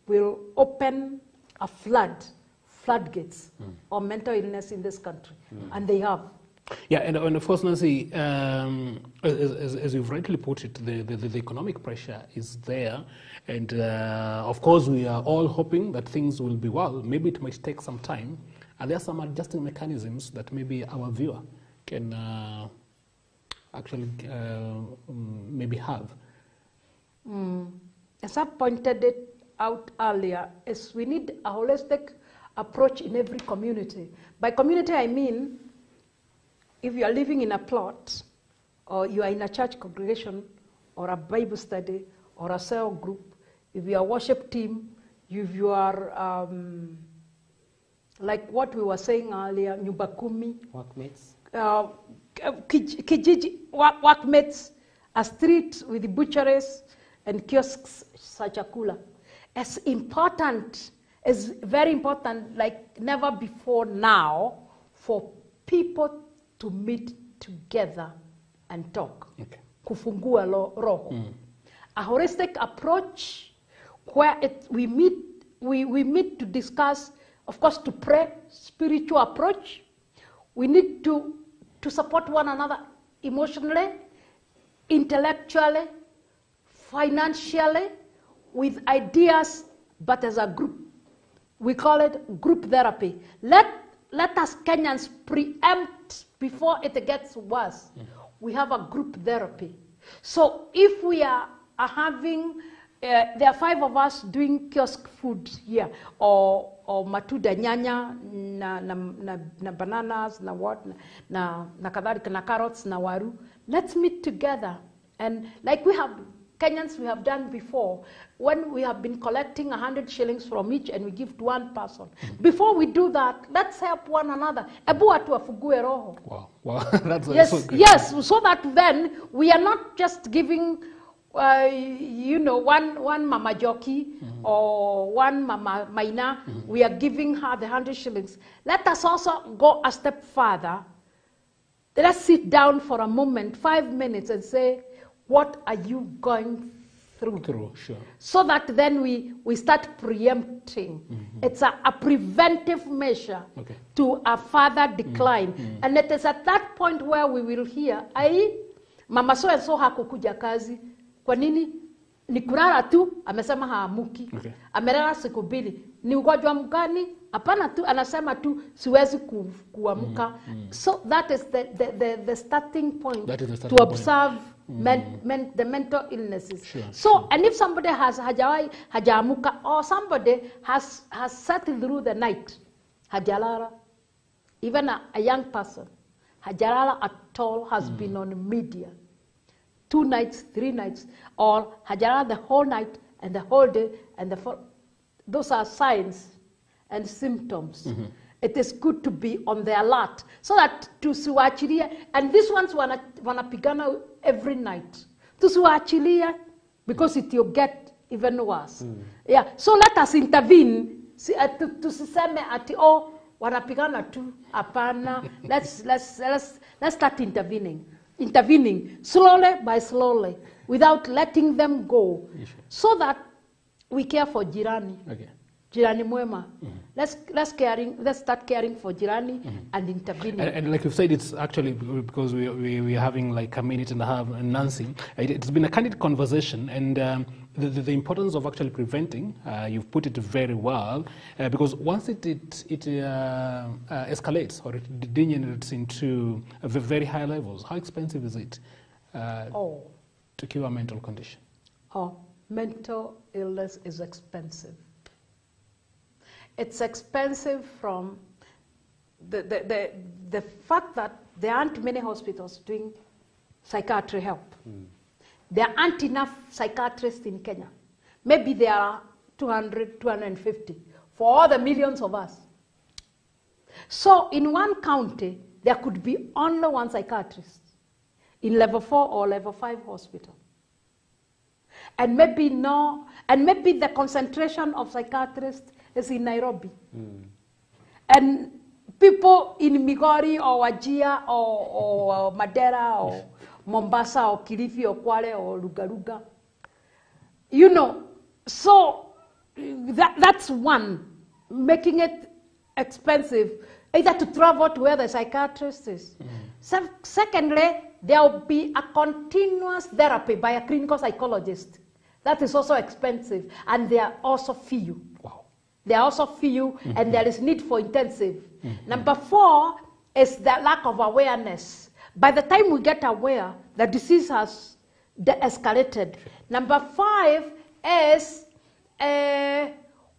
S12: will open a floodgates of mental illness in this country. And they have.
S2: Yeah, and of course, Nancy, as you've rightly put it, the economic pressure is there. And of course, we are all hoping that things will be well. Maybe it might take some time. And there are some adjusting mechanisms that maybe our viewer can actually maybe have.
S12: As I pointed it out earlier, is we need a holistic approach in every community. By community, I mean, if you are living in a plot, or you are in a church congregation, or a Bible study, or a cell group, if you are a worship team, if you are, like what we were saying earlier, nyumba kumi,
S3: workmates,
S12: kijiji workmates, a street with butcheries and kiosks za chakula. It's important, it's very important, like never before now, for people to meet together and talk. Okay. Kufungua roho. A holistic approach where we meet to discuss, of course, to pray, spiritual approach. We need to support one another emotionally, intellectually, financially, with ideas, but as a group. We call it group therapy. Let us Kenyans preempt before it gets worse. We have a group therapy. So if we are having there are 5 of us doing kiosk food here, or matunda, nyanya, na bananas, na what, na kadhalika, na carrots, na waru. Let's meet together. And like Kenyans we have done before, when we have been collecting 100 shillings from each and we give to one person. Before we do that, let's help one another. Ebu watu wafugue roho.
S2: Wow, that's
S12: yes, yes, so that then we are not just giving one Mama Jockey or one Mama Maina, we are giving her the 100 shillings. Let us also go a step further. Let's sit down for a moment, 5 minutes, and say, what are you going through?
S2: Sure.
S12: So that then we start preempting. It's a preventive measure to a further decline. And it is at that point where we will hear, Mama so and so hakukuja kazi. Kwa nini? Ni kulala tu, amesema haamuki. Amelala siku 2. Ni ugonjwa mgani? Hapana tu, anasema tu siwezi kuamka. So that is the starting point to observe the mental illnesses.
S2: Sure,
S12: so, and if somebody has hajamuka, or somebody has sat through the night, hajalala, even a young person, hajalala at all, has been on media, 2 nights, 3 nights, or hajalala the whole night and the whole day, and those are signs and symptoms. It is good to be on the alert so that tusiwachilie, and these ones wanapigana every night. Tusiwachilie because it will get even worse. Yeah, so let us intervene. Tusiseme ati wanapigana tu, hapana. Let's start intervening slowly by slowly without letting them go, so that we care for jirani. Jirani mwema. Let's start caring for jirani and intervening.
S2: And like you've said, it's actually because we're having like a minute and a half, and Nancy, it's been a candid conversation, and the importance of actually preventing, you've put it very well, because once it escalates or it degenerates into very high levels, how expensive is it to cure a mental condition?
S12: Mental illness is expensive. It's expensive from the fact that there aren't many hospitals doing psychiatry help. There aren't enough psychiatrists in Kenya. Maybe there are 200, 250 for all the millions of us. So in one county, there could be only one psychiatrist in level 4 or level 5 hospital. And maybe the concentration of psychiatrists is in Nairobi. And people in Migori or Wajir or Madera or Mombasa or Kilifi or Kwale or Lugaruga. So that's one, making it expensive, either to travel to where the psychiatrist is. Secondly, there will be a continuous therapy by a clinical psychologist. That is also expensive, and they are also few. They are also few, and there is need for intensive. Number 4 is the lack of awareness. By the time we get aware, the disease has de-escalated. Number 5 is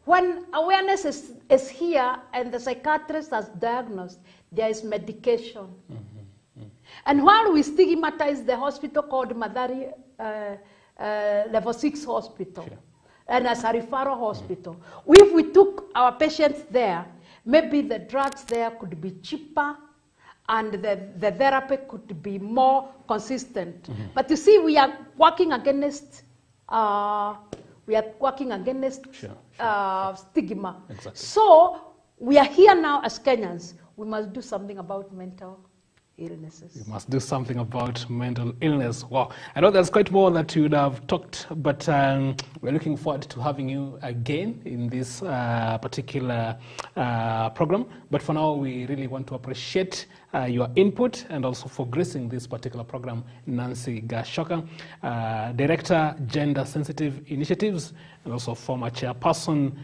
S12: when awareness is here and the psychiatrist has diagnosed, there is medication. And while we stigmatize the hospital called Madari Level 6 Hospital, and as a referral hospital, if we took our patients there, maybe the drugs there could be cheaper and the therapy could be more consistent. But you see, we are working against stigma.
S2: Exactly.
S12: So we are here now as Kenyans. We must do something about mental illnesses.
S2: You must do something about mental illness. Wow. I know there's quite more that you would have talked, but we're looking forward to having you again in this particular program. But for now, we really want to appreciate your input and also for gracing this particular program, Nancy Gashoka, Director, Gender Sensitive Initiatives, and also former Chairperson,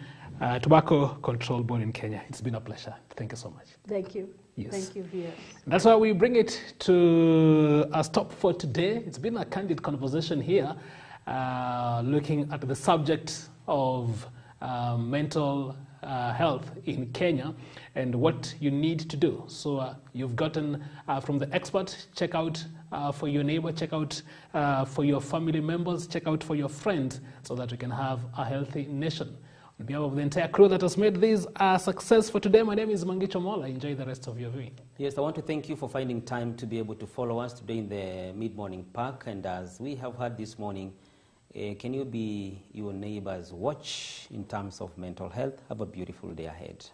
S2: Tobacco Control Board in Kenya. It's been a pleasure. Thank you so much.
S12: Thank you.
S2: Yes.
S12: Thank you, Via.
S2: That's why we bring it to a stop for today. It's been a candid conversation here looking at the subject of mental health in Kenya and what you need to do. So you've gotten from the expert, check out for your neighbor, check out for your family members, check out for your friends so that we can have a healthy nation. On behalf of the entire crew that has made this a success for today, my name is Mangicho Mola. Enjoy the rest of your viewing.
S3: Yes, I want to thank you for finding time to be able to follow us today in the Mid-Morning Park. And as we have heard this morning, can you be your neighbor's watch in terms of mental health? Have a beautiful day ahead.